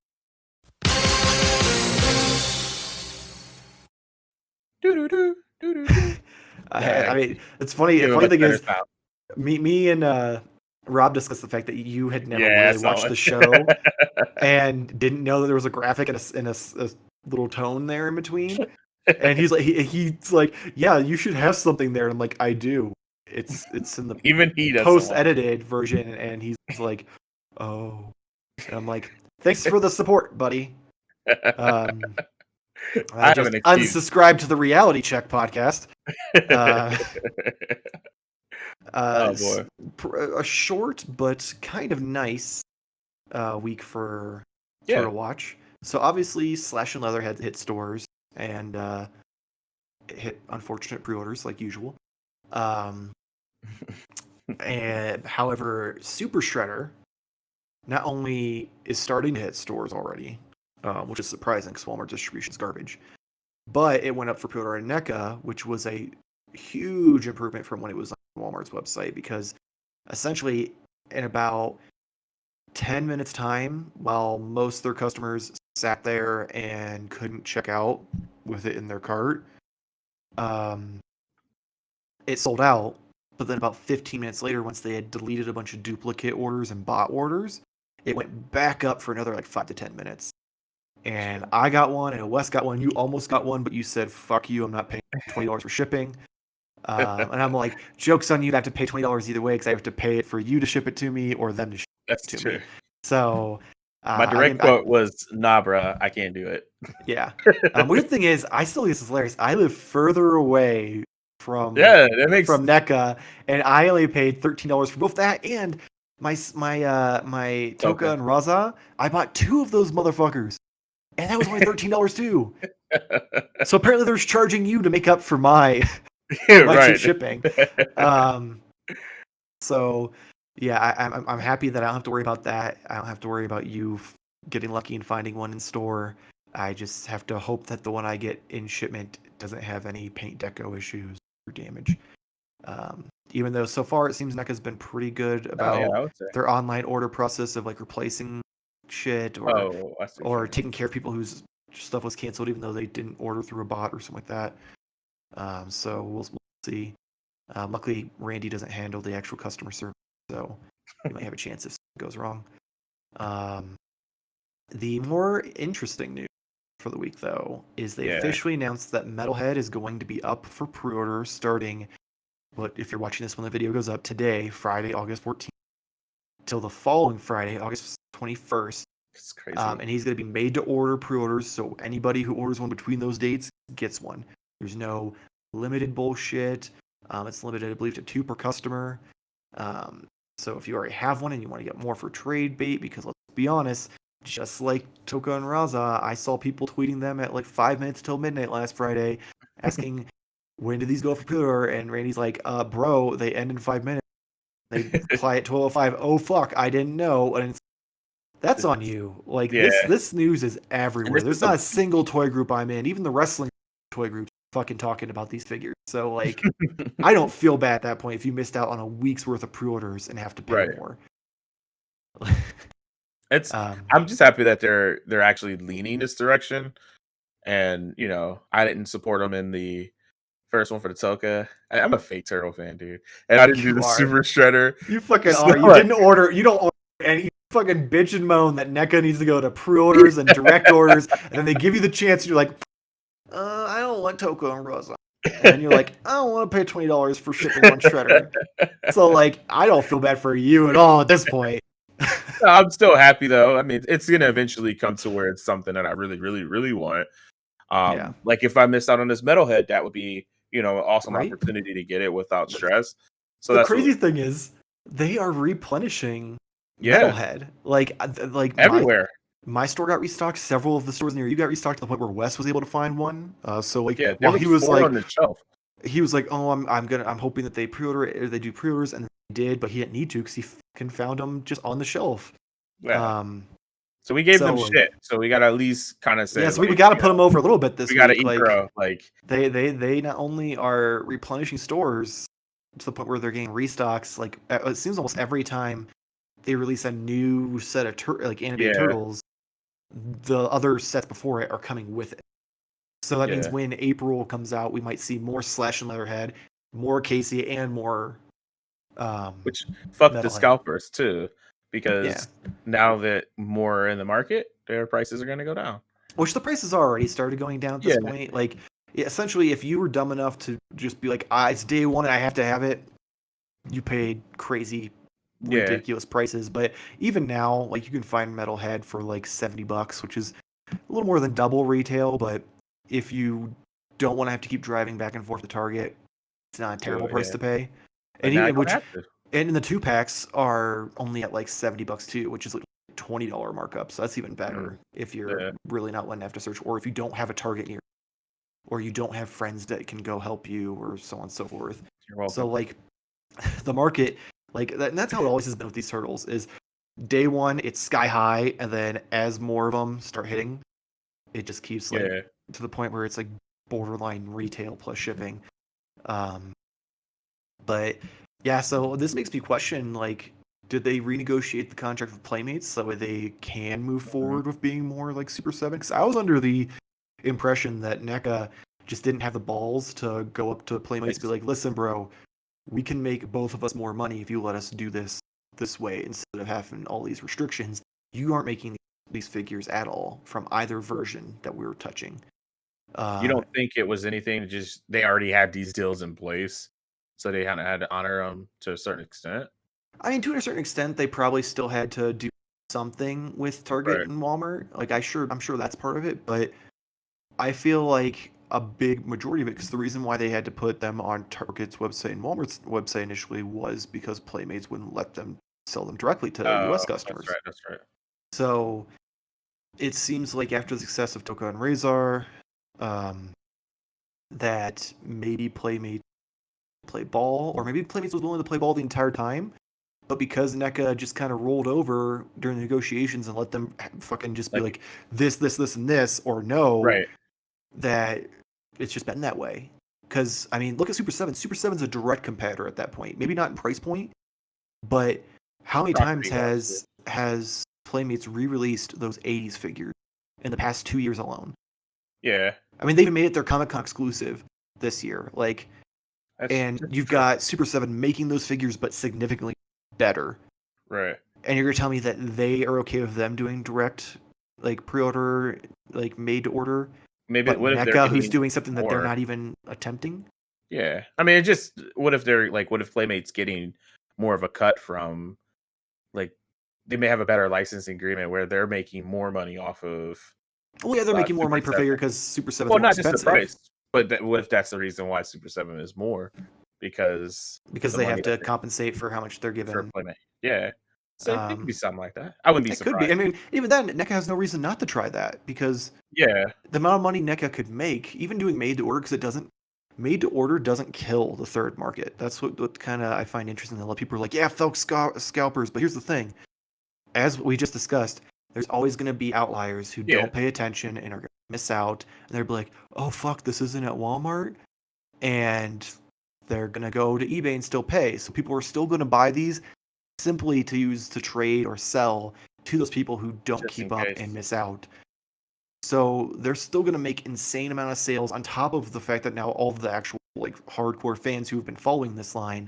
Doo-doo-doo, doo-doo-doo. I Nah, mean, it's funny. The give it funny much thing better is, sound. me and Rob discussed the fact that you had never Yeah, I really saw watched it. the show and didn't know that there was a graphic and a little tone there in between. And he's like, yeah, you should have something there. And I'm like, I do. It's in the Even he doesn't post want edited version, and he's like, oh, and I'm like, thanks for the support, buddy. it. Um, I I have an just excuse. unsubscribed to the Reality Check podcast. Uh, Oh boy. a short but kind of nice week for Yeah. Turtle Watch. So obviously, Slash and Leatherhead hit stores and hit unfortunate pre-orders like usual. Um, and however, Super Shredder not only is starting to hit stores already, which is surprising because Walmart distribution is garbage, but it went up for pre-order in NECA, which was a huge improvement from when it was on Walmart's website because essentially in about 10 minutes time, while most of their customers sat there and couldn't check out with it in their cart, um, it sold out. But then about 15 minutes later, once they had deleted a bunch of duplicate orders and bot orders, it went back up for another like 5 to 10 minutes. And I got one, and Wes got one. You almost got one, but you said, fuck you, I'm not paying $20 for shipping. And I'm like, joke's on you, I have to pay $20 either way because I have to pay it for you to ship it to me or them to ship That's it to true. me. So, My I direct didn't, I, quote was, "Nah, bruh, I can't do it." yeah. Weird thing is, I still think this is hilarious. I live further away from Yeah, that makes NECA, and I only paid $13 for both that and my Toka okay. and Raza. I bought 2 of those motherfuckers, and that was only $13 too. So apparently, they're charging you to make up for my cheap Right. shipping. So yeah, I'm happy that I don't have to worry about that. I don't have to worry about you getting lucky and finding one in store. I just have to hope that the one I get in shipment doesn't have any paint deco issues or damage. Even though so far it seems NECA's been pretty good Oh yeah, about I would say. their online order process of like replacing shit Oh, I see what you or mean. taking care of people whose stuff was canceled even though they didn't order through a bot or something like that. So we'll see. Luckily, Randy doesn't handle the actual customer service, so you might have a chance if something goes wrong. The more interesting news for the week, though, is they Yeah. officially announced that Metalhead is going to be up for pre-order starting, if you're watching this when the video goes up, today, Friday, August 14th, till the following Friday, August 21st. It's crazy. And he's going to be made to order pre-orders, so anybody who orders one between those dates gets one. There's no limited bullshit. It's limited, I believe, to 2 per customer. So if you already have one and you want to get more for trade bait, because let's be honest, just like Toka and Raza, I saw people tweeting them at like 5 minutes till midnight last Friday, asking when do these go for pre-order, and Randy's like, bro, they end in 5 minutes. They apply at 12:05. Oh fuck, I didn't know. And that's on you. Like Yeah. this news is everywhere. this There's is not a single toy group I'm in. Even the wrestling toy group fucking talking about these figures. So like I don't feel bad at that point if you missed out on a week's worth of pre-orders and have to pay Right. more. It's I'm just happy that they're actually leaning this direction. And you know, I didn't support them in the first one for the Toka. I'm a fake Turtle fan, dude, and I didn't do You the are. Super Shredder. You fucking So, are. You like, didn't order. You don't order, and you fucking bitch and moan that NECA needs to go to pre-orders and direct orders, and then they give you the chance. And you're like, I don't want Toka and Rosa. And then you're like, I don't want to pay $20 for shipping one shredder. So like, I don't feel bad for you at all at this point. I'm still happy though. I mean, it's gonna eventually come to where it's something that I really, really, really want. Yeah. Like if I missed out on this metalhead, that would be, you know, an awesome Right? opportunity to get it without stress. So The that's crazy really, thing is, they are replenishing yeah, Metalhead. Like everywhere. my store got restocked. Several of the stores near you got restocked to the point where Wes was able to find one. So like, Yeah, there while was he was four like, on the shelf. he was like, oh, I'm hoping that they pre-order it or they do pre-orders, and they did, but he didn't need to because he fucking found them just on the shelf. Yeah. So we gave them like, shit. So we got to at least kind of say, yeah. So like, we got to put them over a little bit this we got to week. eat Like crow. Like, they not only are replenishing stores to the point where they're getting restocks. Like it seems almost every time they release a new set of animated yeah, turtles, the other sets before it are coming with it. So that means yeah. when April comes out, we might see more Slash and Leatherhead, more Casey, and more. Which fuck the Metalhead. scalpers too, Yeah. because now that more are in the market, their prices are going to go down. Which the prices already started going down at this point. Like, essentially, if you were dumb enough to just be like, it's day one and I have to have it, you paid crazy, ridiculous prices. But even now, like, you can find Metalhead for like $70, which is a little more than double retail. But if you don't want to have to keep driving back and forth to Target, it's not a terrible price to pay. But And now even have to. and the 2-packs are only at like $70 too, which is like $20 markup. So that's even better if you're really not wanting to have to search, or if you don't have a Target near, or you don't have friends that can go help you, or so on and so forth. You're welcome. So like the market, like and that's how it always has been with these turtles. Is day one it's sky high, and then as more of them start hitting, it just keeps like to the point where it's like borderline retail plus shipping. But yeah, so this makes me question, like, did they renegotiate the contract with Playmates so they can move forward with being more like Super 7? Because I was under the impression that NECA just didn't have the balls to go up to Playmates and be like, listen, bro, we can make both of us more money if you let us do this way instead of having all these restrictions. You aren't making these figures at all from either version that we were touching. You don't think it was anything, just they already had these deals in place, so they kind of had to honor them to a certain extent? I mean, to a certain extent, they probably still had to do something with Target and Walmart. Like, I'm sure that's part of it, but I feel like a big majority of it, because the reason why they had to put them on Target's website and Walmart's website initially was because Playmates wouldn't let them sell them directly to U.S. customers. That's right. So it seems like after the success of Toka and Razor, that maybe Playmates play ball, or maybe Playmates was willing to play ball the entire time. But because NECA just kind of rolled over during the negotiations and let them fucking just be like this, and this, or no, that it's just been that way. Because, I mean, look at Super 7. Super 7's a direct competitor at that point. Maybe not in price point, but how many times has Playmates re-released those 80s figures in the past 2 years alone? Yeah. I mean, they even made it their Comic-Con exclusive this year. Like, and you've got Super 7 making those figures, but significantly better. Right. And you're gonna tell me that they are okay with them doing direct, like, pre-order, like, made to order? Maybe but NECA, who's doing something that they're not even attempting? Yeah. I mean, what if Playmates getting more of a cut from, like, they may have a better licensing agreement where they're making more money off of. Well, yeah, they're making more money per figure because Super 7 is more expensive. Just the price. But what if that's the reason why Super 7 is more? because the they money have that to compensate for how much they're for given. Playmate. Yeah. So it could be something like that. I wouldn't be It could be. surprised. I mean, even then, NECA has no reason not to try that because Yeah. the amount of money NECA could make, even doing made to order, because it doesn't made to order doesn't kill the third market. That's what kind of I find interesting. A lot of people are like, yeah, fuck scalpers. But here's the thing: as we just discussed, there's always going to be outliers who Yeah. don't pay attention and are going to miss out. And they're like, oh fuck, this isn't at Walmart, and they're going to go to eBay and still pay. So people are still going to buy these simply to use to trade or sell to those people who don't Just in keep up case. and miss out. So they're still going to make insane amount of sales on top of the fact that now all of the actual like hardcore fans who have been following this line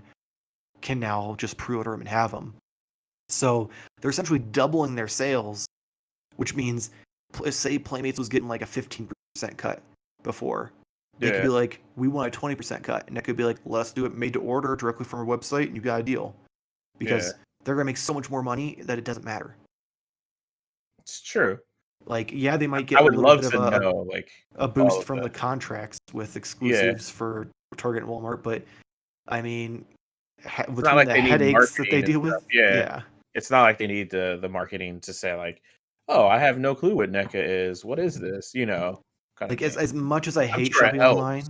can now just pre-order them and have them. So they're essentially doubling their sales, which means say Playmates was getting like a 15% cut before. They could be like, we want a 20% cut. And that could be like, let's do it made to order directly from our website and you got a deal. Because they're going to make so much more money that it doesn't matter. It's true. Like, yeah, they might get I a would little love bit to of know like a all boost of from the contracts with Yeah. exclusives for Target and Walmart, but I mean, It's not between like the they need headaches that they marketing and deal with, stuff. Yeah. yeah, It's not like they need the marketing to say like, oh, I have no clue what NECA is. What is this? You know, kind of like thing. as much as I I'm hate sure it shopping helps, online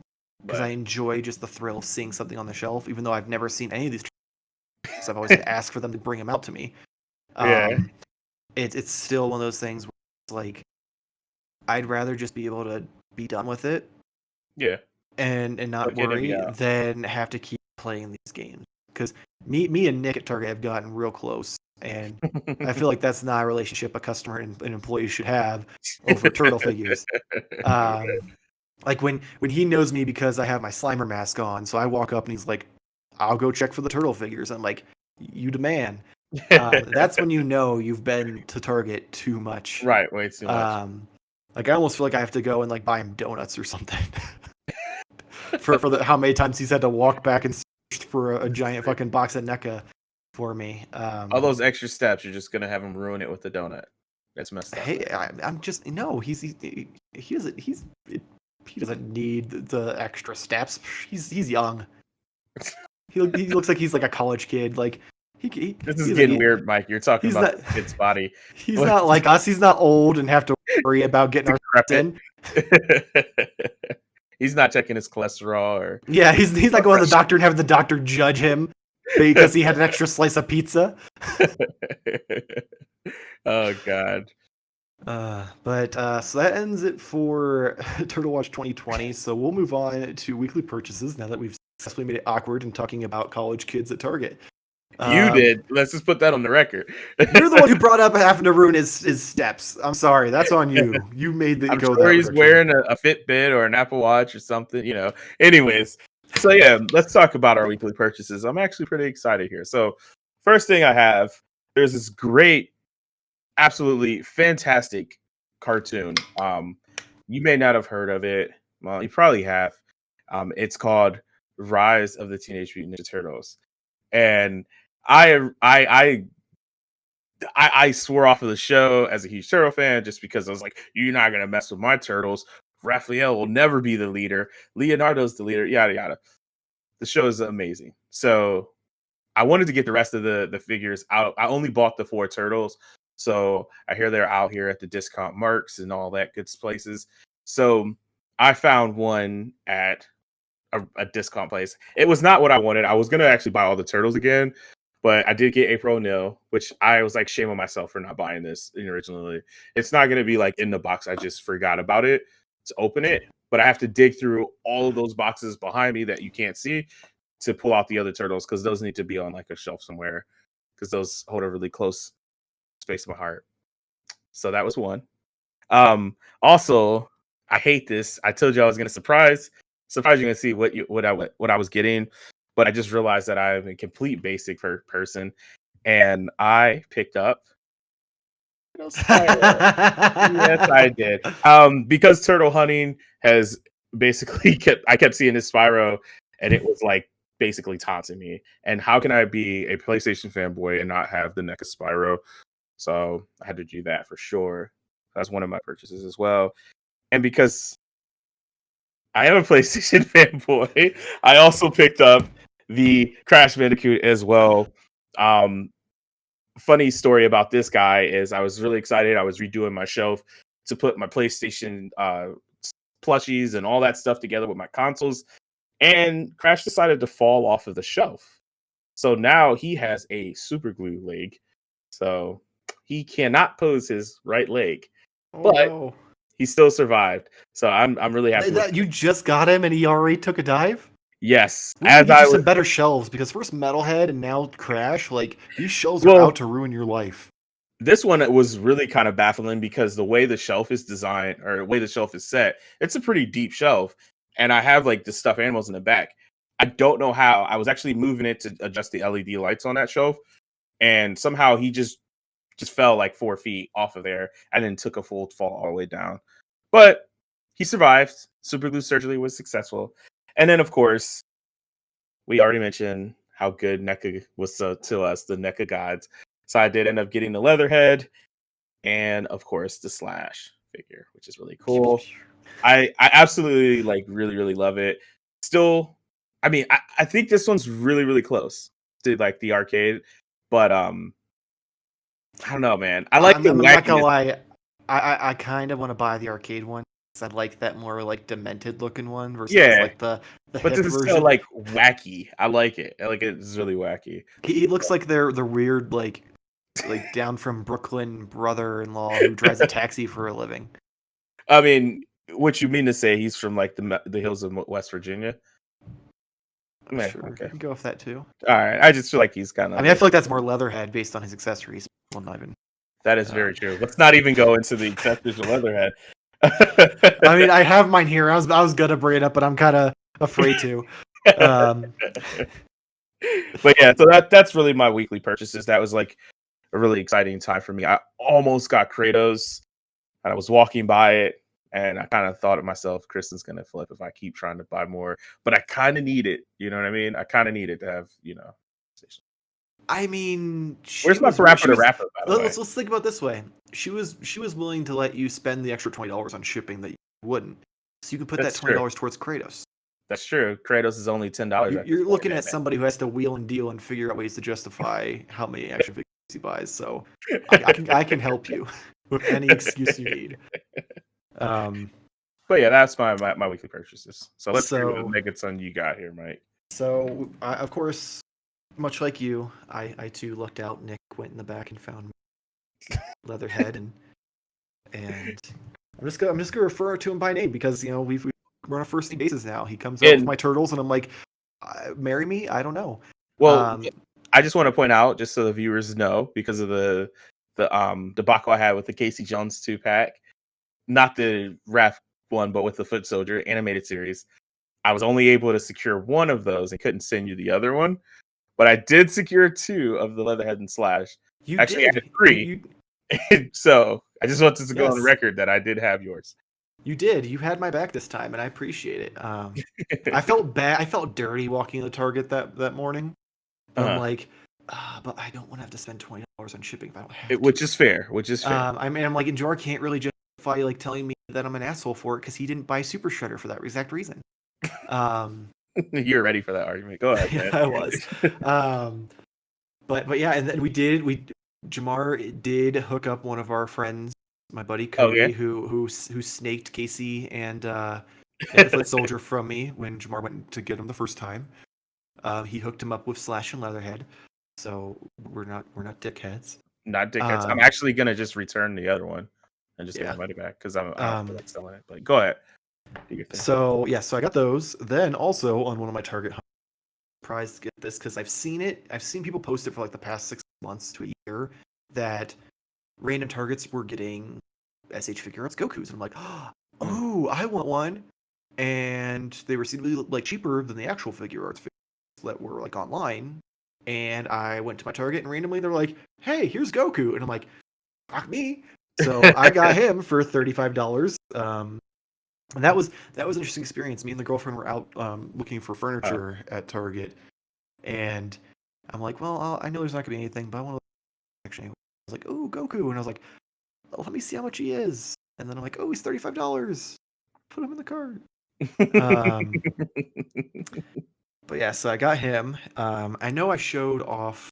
because I but enjoy just the thrill of seeing something on the shelf, even though I've never seen any of these. I've always had to ask for them to bring them out to me. yeah. It's still one of those things where it's like I'd rather just be able to be done with it, Yeah. and not Okay, then, worry yeah. than have to keep playing these games. Because me and Nick at Target have gotten real close, and I feel like that's not a relationship a customer and an employee should have over turtle figures. Like when he knows me because I have my Slimer mask on, so I walk up and he's like, "I'll go check for the turtle figures." I'm like, "You demand." That's when you know you've been to Target too much. Right, way too much. Like I almost feel like I have to go and like buy him donuts or something for the how many times he's had to walk back and search for a giant fucking box of NECA for me. All those extra steps, you're just gonna have him ruin it with the donut. That's messed up. Hey, I'm just no. He doesn't. He doesn't need the extra steps. He's young. He looks like he's like a college kid. Like This is getting weird, Mike. You're talking about the kid's body. He's not like us. He's not old and have to worry about getting our in. He's not checking his cholesterol or yeah. He's not going to the doctor and having the doctor judge him because he had an extra slice of pizza. Oh God. But so that ends it for Turtle Watch 2020. So we'll move on to weekly purchases now that we've successfully made it awkward and talking about college kids at Target. You did. Let's just put that on the record. You're the one who brought up having to ruin his steps. I'm sorry. That's on you. You made the I'm go sure that he's direction. wearing a Fitbit or an Apple Watch or something, you know. Anyways, so yeah, let's talk about our weekly purchases. I'm actually pretty excited here. So first thing I have, there's this great, absolutely fantastic cartoon. You may not have heard of it. Well, you probably have. It's called Rise of the Teenage Mutant Ninja Turtles. And I swore off of the show as a huge turtle fan just because I was like, you're not gonna mess with my turtles. Raphael will never be the leader. Leonardo's the leader. Yada yada. The show is amazing. So I wanted to get the rest of the figures out. I only bought the 4 turtles. So I hear they're out here at the discount marks and all that good places. So I found one at a discount place. It was not what I wanted. I was gonna actually buy all the turtles again, but I did get April O'Neil, which I was like, shame on myself for not buying this originally. It's not gonna be like in the box. I just forgot about it to open it, but I have to dig through all of those boxes behind me that you can't see to pull out the other turtles because those need to be on like a shelf somewhere because those hold a really close space in my heart. So that was one. Also, I hate this. I told you I was gonna surprise you gonna see what I was getting, but I just realized that I'm a complete basic person, and I picked up. Yes, I did. Because turtle hunting has basically I kept seeing this Spyro, and it was like basically taunting me. And how can I be a PlayStation fanboy and not have the NECA Spyro? So I had to do that for sure. That's one of my purchases as well. And because I am a PlayStation fanboy, I also picked up the Crash Bandicoot as well. Funny story about this guy is I was really excited. I was redoing my shelf to put my PlayStation plushies and all that stuff together with my consoles, and Crash decided to fall off of the shelf. So now he has a super glue leg. So he cannot pose his right leg, Oh but no! he still survived. So I'm really happy with You it. just got him, and he already took a dive. Yes, We need to as get I you some was better shelves because first Metalhead and now Crash. Like these shelves are well, out to ruin your life. this one it was really kind of baffling because the way the shelf is designed or the way the shelf is set, it's a pretty deep shelf, and I have like the stuffed animals in the back. I don't know how. I was actually moving it to adjust the LED lights on that shelf, and somehow he just fell like 4 feet off of there and then took a full fall all the way down. But he survived. Super glue surgery was successful. And then, of course, we already mentioned how good NECA was to us, the NECA gods. So I did end up getting the Leatherhead and, of course, the Slash figure, which is really cool. I absolutely like really love it. Still, I mean, I think this one's really close to like the arcade, but I don't know, man. I like the I'm not gonna wackiness. lie. I kind of want to buy the arcade one because I like that more like demented looking one versus Yeah, like the but hip this is still version. like wacky. I like it. I like it. It's really wacky. He looks like they're weird like down from Brooklyn brother-in-law who drives a taxi for a living. I mean, what you mean to say he's from like the hills of West Virginia? Man, Sure, you okay, can go with that too. all right. I just feel like he's kind I of mean, I like feel like that's more Leatherhead based on his accessories. Well, not even. that is very Um, true. Let's not even go into the accessories of Leatherhead. I mean, I have mine here. I was gonna bring it up, but I'm kind of afraid to. Um, But yeah, so that's really my weekly purchases. That was like a really exciting time for me. I almost got Kratos, and I was walking by it, and I kind of thought to myself, Kristen's gonna flip if I keep trying to buy more. But I kind of need it. You know what I mean? I kind of need it to have, I mean, Where's my parappa she to was. rapper, by the way? Let's think about it this way. She was willing to let you spend the extra $20 on shipping that you wouldn't, so you could put that That's true. $20 towards Kratos. That's true. Kratos is only $10 at this You're point, looking damn at somebody who has to wheel and deal and figure out ways to justify how many action figures he buys. So I can help you with any excuse you need. But yeah, that's my weekly purchases. So let's see what So Megaton you got here, Mike. of course, much like you, I too lucked out. Nick went in the back and found Leatherhead, and I'm just gonna refer to him by name because you know we're on a first name basis now. He comes out with And my turtles, and I'm like, marry me? I don't know. well, Um, I just want to point out, just so the viewers know, because of the debacle I had with the Casey Jones 2-pack, not the Raph one, but with the Foot Soldier animated series, I was only able to secure one of those and couldn't send you the other one. But I did secure 2 of the Leatherhead and Slash. you Actually, I did. had 3. So I just wanted to go on the Yes, record that I did have yours. you did. You had my back this time, and I appreciate it. I felt bad. I felt dirty walking to the Target that morning, but I'm like, but I don't want to have to spend $20 on shipping if I don't have to. Which is fair. Which is fair. I mean, I'm like, and Jar can't really justify like telling me that I'm an asshole for it because he didn't buy Super Shredder for that exact reason. You're ready for that argument. Go ahead, man. Yeah, I was. But yeah, and then Jamar did hook up one of our friends, my buddy Cody, Okay. who snaked Casey and the Foot Soldier from me when Jamar went to get him the first time. He hooked him up with Slash and Leatherhead, so we're not dickheads. Not dickheads. I'm actually gonna just return the other one and just get Yeah. my money back because I don't feel like selling it. But go ahead. Do your thing. So yeah, so I got those. Then also on one of my Target hunt, surprised to get this because I've seen it. I've seen people post it for like the past 6 months to a year that random Targets were getting SH Figuarts Goku's, and I'm like, oh, I want one. And they were seemingly like cheaper than the actual Figuarts that were like online. And I went to my Target and randomly they're like, hey, here's Goku, and I'm like, fuck me. So I got him for $35. And that was an interesting experience. Me and the girlfriend were out looking for furniture at Target, and I'm like, well, I know there's not gonna be anything, but I want to actually. I was like, oh, Goku, and I was like, oh, let me see how much he is, and then I'm like, oh, he's $35. Put him in the cart. But yeah, so I got him. I know I showed off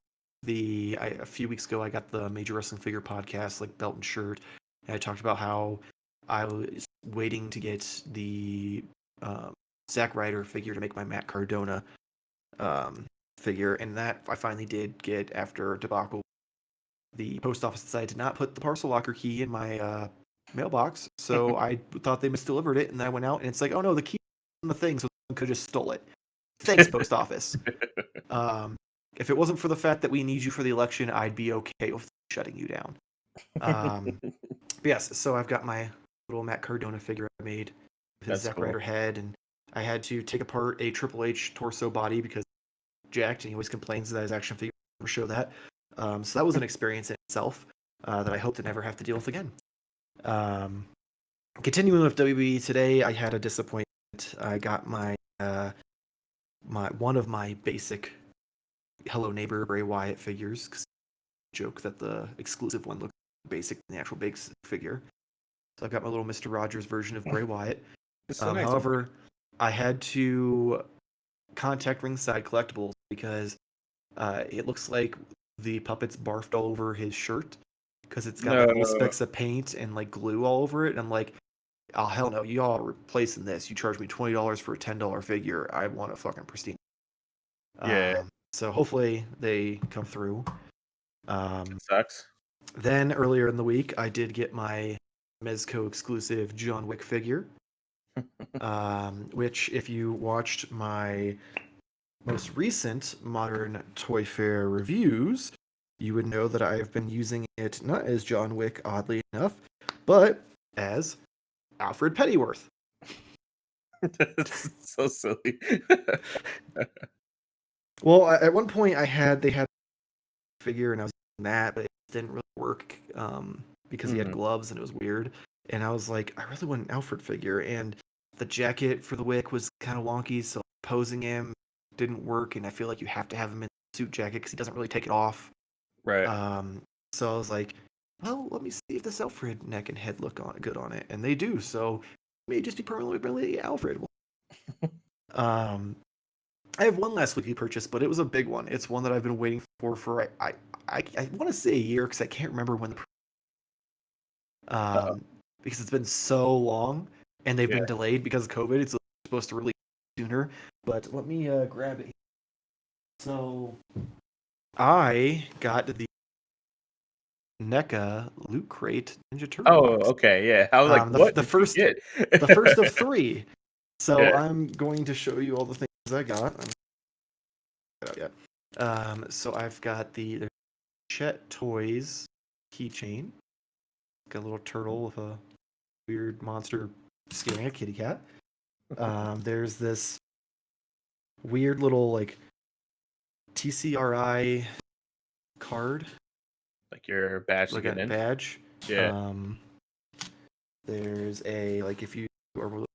a few weeks ago. I got the Major Wrestling Figure podcast, like belt and shirt, and I talked about how I was waiting to get the Zack Ryder figure to make my Matt Cardona figure, and that I finally did get after a debacle. The post office decided to not put the parcel locker key in my mailbox, so I thought they misdelivered it, and I went out, and it's like, oh no, the key in the thing, so someone could have just stole it. Thanks, post office. If it wasn't for the fact that we need you for the election, I'd be okay with shutting you down. But yes, so I've got my little Matt Cardona figure I made with his Zack Ryder head, and I had to take apart a Triple H torso body because jacked, and he always complains that his action figure never show that. So that was an experience in itself that I hope to never have to deal with again. Continuing with WB today, I had a disappointment. I got my one of my basic Hello Neighbor Bray Wyatt figures. Joke that the exclusive one looked basic, the actual basic figure. So I've got my little Mr. Rogers version of Bray Wyatt. However, I had to contact Ringside Collectibles because it looks like the puppets barfed all over his shirt because it's got like little specks of paint and like glue all over it. And I'm like, oh hell no, you all are replacing this. You charge me $20 for a $10 figure. I want a fucking pristine. Yeah. So hopefully they come through. It sucks. Then earlier in the week, I did get my Mezco exclusive John Wick figure, which if you watched my most recent Modern Toyfare reviews, you would know that I have been using it not as John Wick, oddly enough, but as Alfred Pennyworth. That's so silly. Well, at one point they had a figure and I was using that, but it didn't really work because he had gloves and it was weird. And I was like, I really want an Alfred figure, and the jacket for the Wick was kind of wonky, so posing him didn't work, and I feel like you have to have him in the suit jacket because he doesn't really take it off. Right. So I was like, well, let me see if this Alfred neck and head look good on it, and they do. So it may just be permanently Alfred. I have one last weekly purchase, but it was a big one. It's one that I've been waiting for I want to say a year because I can't remember when because it's been so long and they've been delayed because of COVID. It's supposed to release sooner, but let me grab it. So I got the NECA Loot Crate Ninja Turtle. Oh, okay, yeah. I was like, what? The first of 3. So I'm going to show you all the things I got. So I've got the Chet Toys keychain. Got a little turtle with a weird monster scaring a kitty cat. There's this weird little like TCRI card, like your badge, like a badge. Yeah. There's a like if you are a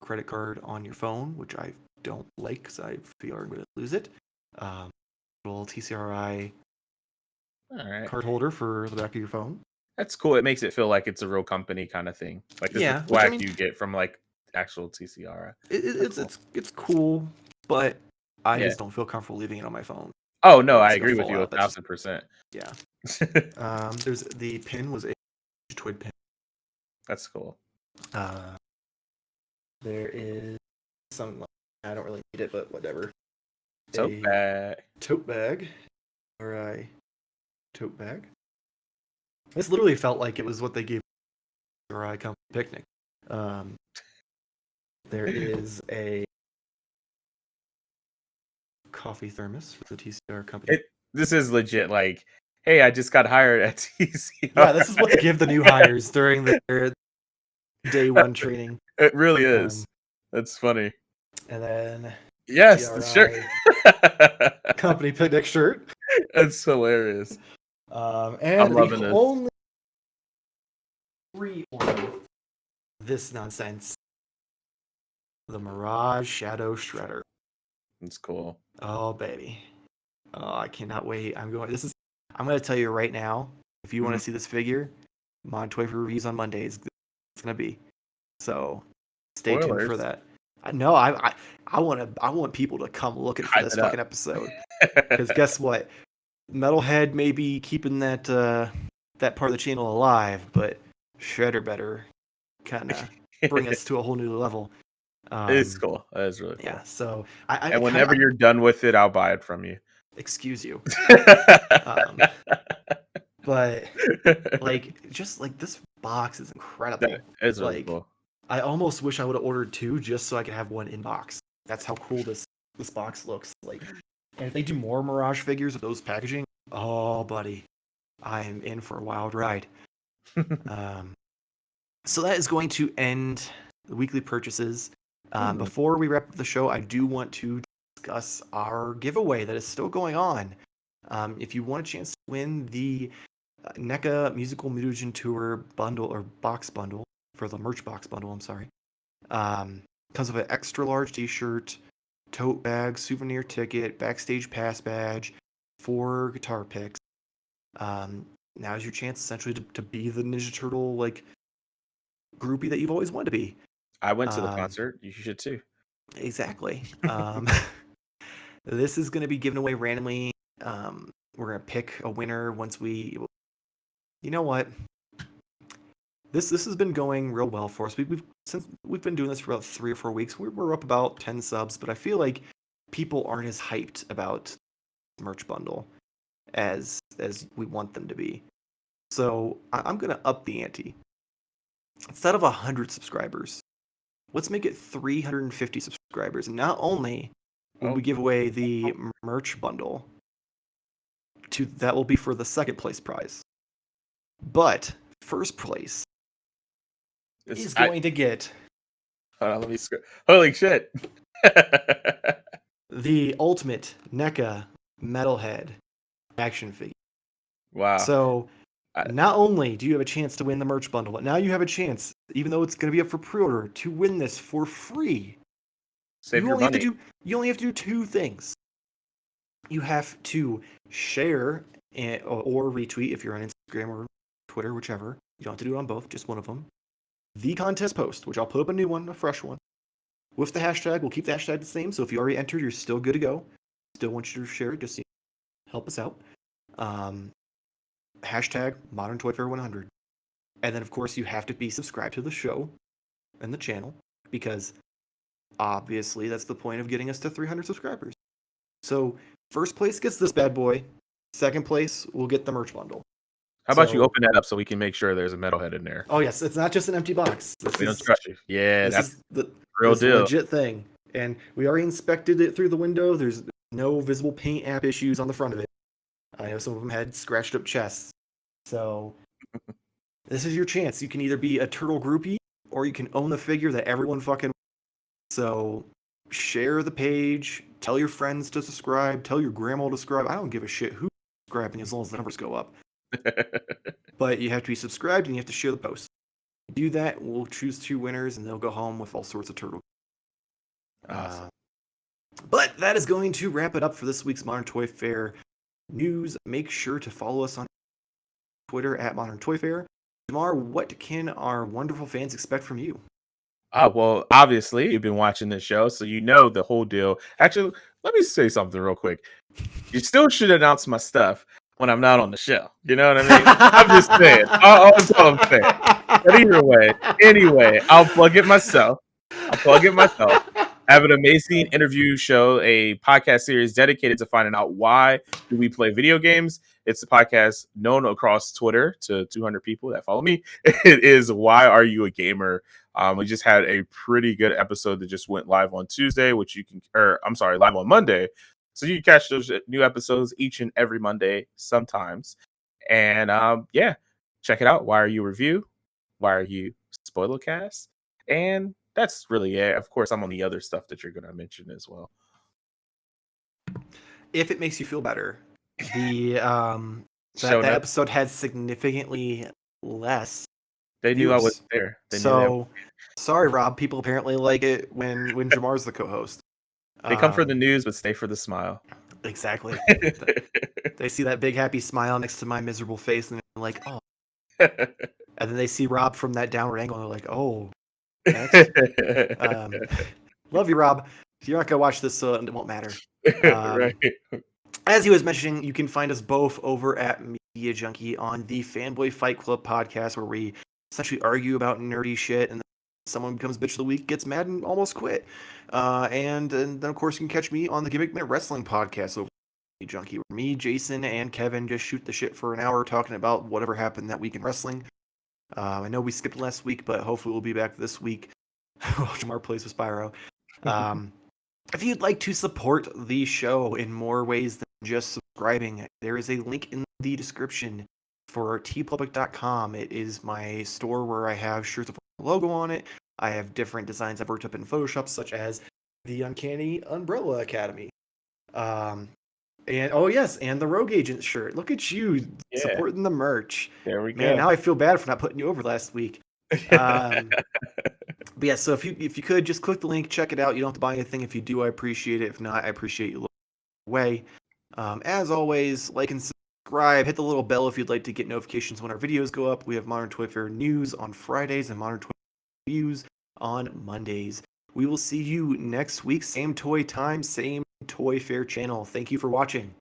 credit card on your phone, which I don't like because I feel I'm going to lose it. Little TCRI card holder for the back of your phone. That's cool. It makes it feel like it's a real company kind of thing. Like the swag you get from like actual TCRI. It's cool, but I just don't feel comfortable leaving it on my phone. Oh no, I agree with you 1,000%. Yeah. There's the pin was a twid pin. That's cool. There is some I don't really need it, but whatever. Tote bag. Or a tote bag. This literally felt like it was what they gave for a company picnic. There is a coffee thermos for the TCR company. This is legit like, hey, I just got hired at TCR. Yeah, this is what they give the new hires during their day one training. It really is. That's funny. And then yes, the shirt. Company picnic shirt. That's hilarious. And I'm loving this. Only pre-order this nonsense. The Mirage Shadow Shredder. That's cool. Oh baby. Oh, I cannot wait. I'm going to tell you right now, if you want to see this figure, Toyfare reviews on Monday is going to be. So stay tuned for that. No, I want people to come looking for Hype this it up. fucking episode. Because guess what? Metalhead may be keeping that that part of the channel alive, but Shredder better kind of bring us to a whole new level. It's cool. That is really Yeah. cool. So I And kind whenever of you're done with it, I'll buy it from you. excuse you, but like just like this box is incredible. That is really Like cool. I almost wish I would have ordered two just so I could have one in box. That's how cool this box looks. Like, and if they do more Mirage figures with those packaging, oh buddy, I am in for a wild ride. So that is going to end the weekly purchases. Before we wrap up the show, I do want to discuss our giveaway that is still going on. If you want a chance to win the NECA Musical Mutagen Tour bundle or box bundle for the merch box bundle, I'm sorry, comes with an extra large t-shirt, tote bag, souvenir ticket, backstage pass badge, 4 guitar picks. Now's your chance essentially to be the Ninja Turtle like groupie that you've always wanted to be. I went to the concert. You should too. Exactly. This is going to be given away randomly. We're going to pick a winner once we. You know what? This has been going real well for us. Since we've been doing this for about 3 or 4 weeks. We're up about 10 subs, but I feel like people aren't as hyped about the merch bundle as we want them to be. So I'm going to up the ante. Instead of 100 subscribers, let's make it 350 subscribers. And not only will we give away the merch bundle, that will be for the second place prize, but first place is going to get. Let me scroll. Holy shit! The ultimate NECA Metalhead action figure. Wow. So not only do you have a chance to win the merch bundle, but now you have a chance, even though it's going to be up for pre-order, to win this for free. Save your money. You only have to do 2 things. You have to share or retweet if you're on Instagram or Twitter, whichever. You don't have to do it on both, just one of them. The contest post, which I'll put up a new one, a fresh one. With the hashtag, we'll keep the hashtag the same, so if you already entered, you're still good to go. Still want you to share it, just to help us out. Hashtag Modern Toyfare 100. And then, of course, you have to be subscribed to the show and the channel, because obviously that's the point of getting us to 300 subscribers. So, first place gets this bad boy. Second place will get the merch bundle. How about you open that up so we can make sure there's a metalhead in there? Oh, yes. It's not just an empty box. We don't trust you. Yeah, that's the real deal. Legit thing. And we already inspected it through the window. There's no visible paint app issues on the front of it. I know some of them had scratched up chests. So this is your chance. You can either be a turtle groupie or you can own the figure that everyone fucking wants. So share the page. Tell your friends to subscribe. Tell your grandma to subscribe. I don't give a shit who's subscribing as long as the numbers go up. But you have to be subscribed and you have to share the post. Do that, we'll choose 2 winners and they'll go home with all sorts of turtle. Awesome. But that is going to wrap it up for this week's Modern Toy Fair news. Make sure to follow us on Twitter at Modern Toy Fair. Jamar, what can our wonderful fans expect from you? Well, obviously, you've been watching this show, so you know the whole deal. Actually, let me say something real quick. You still should announce my stuff when I'm not on the show. You know what I mean? I'm just saying. That's all I'm saying. But either way, anyway, I'll plug it myself. I have an amazing interview show, a podcast series dedicated to finding out why do we play video games. It's a podcast known across Twitter to 200 people that follow me. It is Why Are You a Gamer? We just had a pretty good episode that just went live on Tuesday, live on Monday. So you can catch those new episodes each and every Monday sometimes. And check it out. Why Are You Review? Why Are You Spoilercast? And that's really it. Of course, I'm on the other stuff that you're going to mention as well. If it makes you feel better, that episode had significantly less. They knew I was there. Sorry, Rob. People apparently like it when Jamar's the co-host. They come for the news, but stay for the smile. Exactly. They see that big happy smile next to my miserable face, and they're like, "Oh." And then they see Rob from that downward angle, and they're like, "Oh." Love you, Rob. You're not gonna watch this, so it won't matter. Right. As he was mentioning, you can find us both over at Media Junkie on the Fanboy Fight Club podcast, where we essentially argue about nerdy shit, and then someone becomes bitch of the week, gets mad, and almost quit. And then, of course, you can catch me on the Gimmick Minute Wrestling podcast over at Media Junkie, where me, Jason, and Kevin just shoot the shit for an hour talking about whatever happened that week in wrestling. I know we skipped last week, but hopefully we'll be back this week. Jamar plays with Spyro. If you'd like to support the show in more ways than just subscribing, there is a link in the description for tpublic.com. It is my store where I have shirts with a logo on it. I have different designs I've worked up in Photoshop, such as the Uncanny Umbrella Academy. And oh yes, and the Rogue Agent shirt. Look at you supporting the merch. There we go. Man, now I feel bad for not putting you over last week. But yeah, so if you could just click the link, check it out. You don't have to buy anything. If you do, I appreciate it. If not, I appreciate you looking away. As always, like and subscribe. Hit the little bell if you'd like to get notifications when our videos go up. We have Modern Toyfare news on Fridays and Modern Toyfare reviews on Mondays. We will see you next week. Same toy time, same Toyfare channel. Thank you for watching.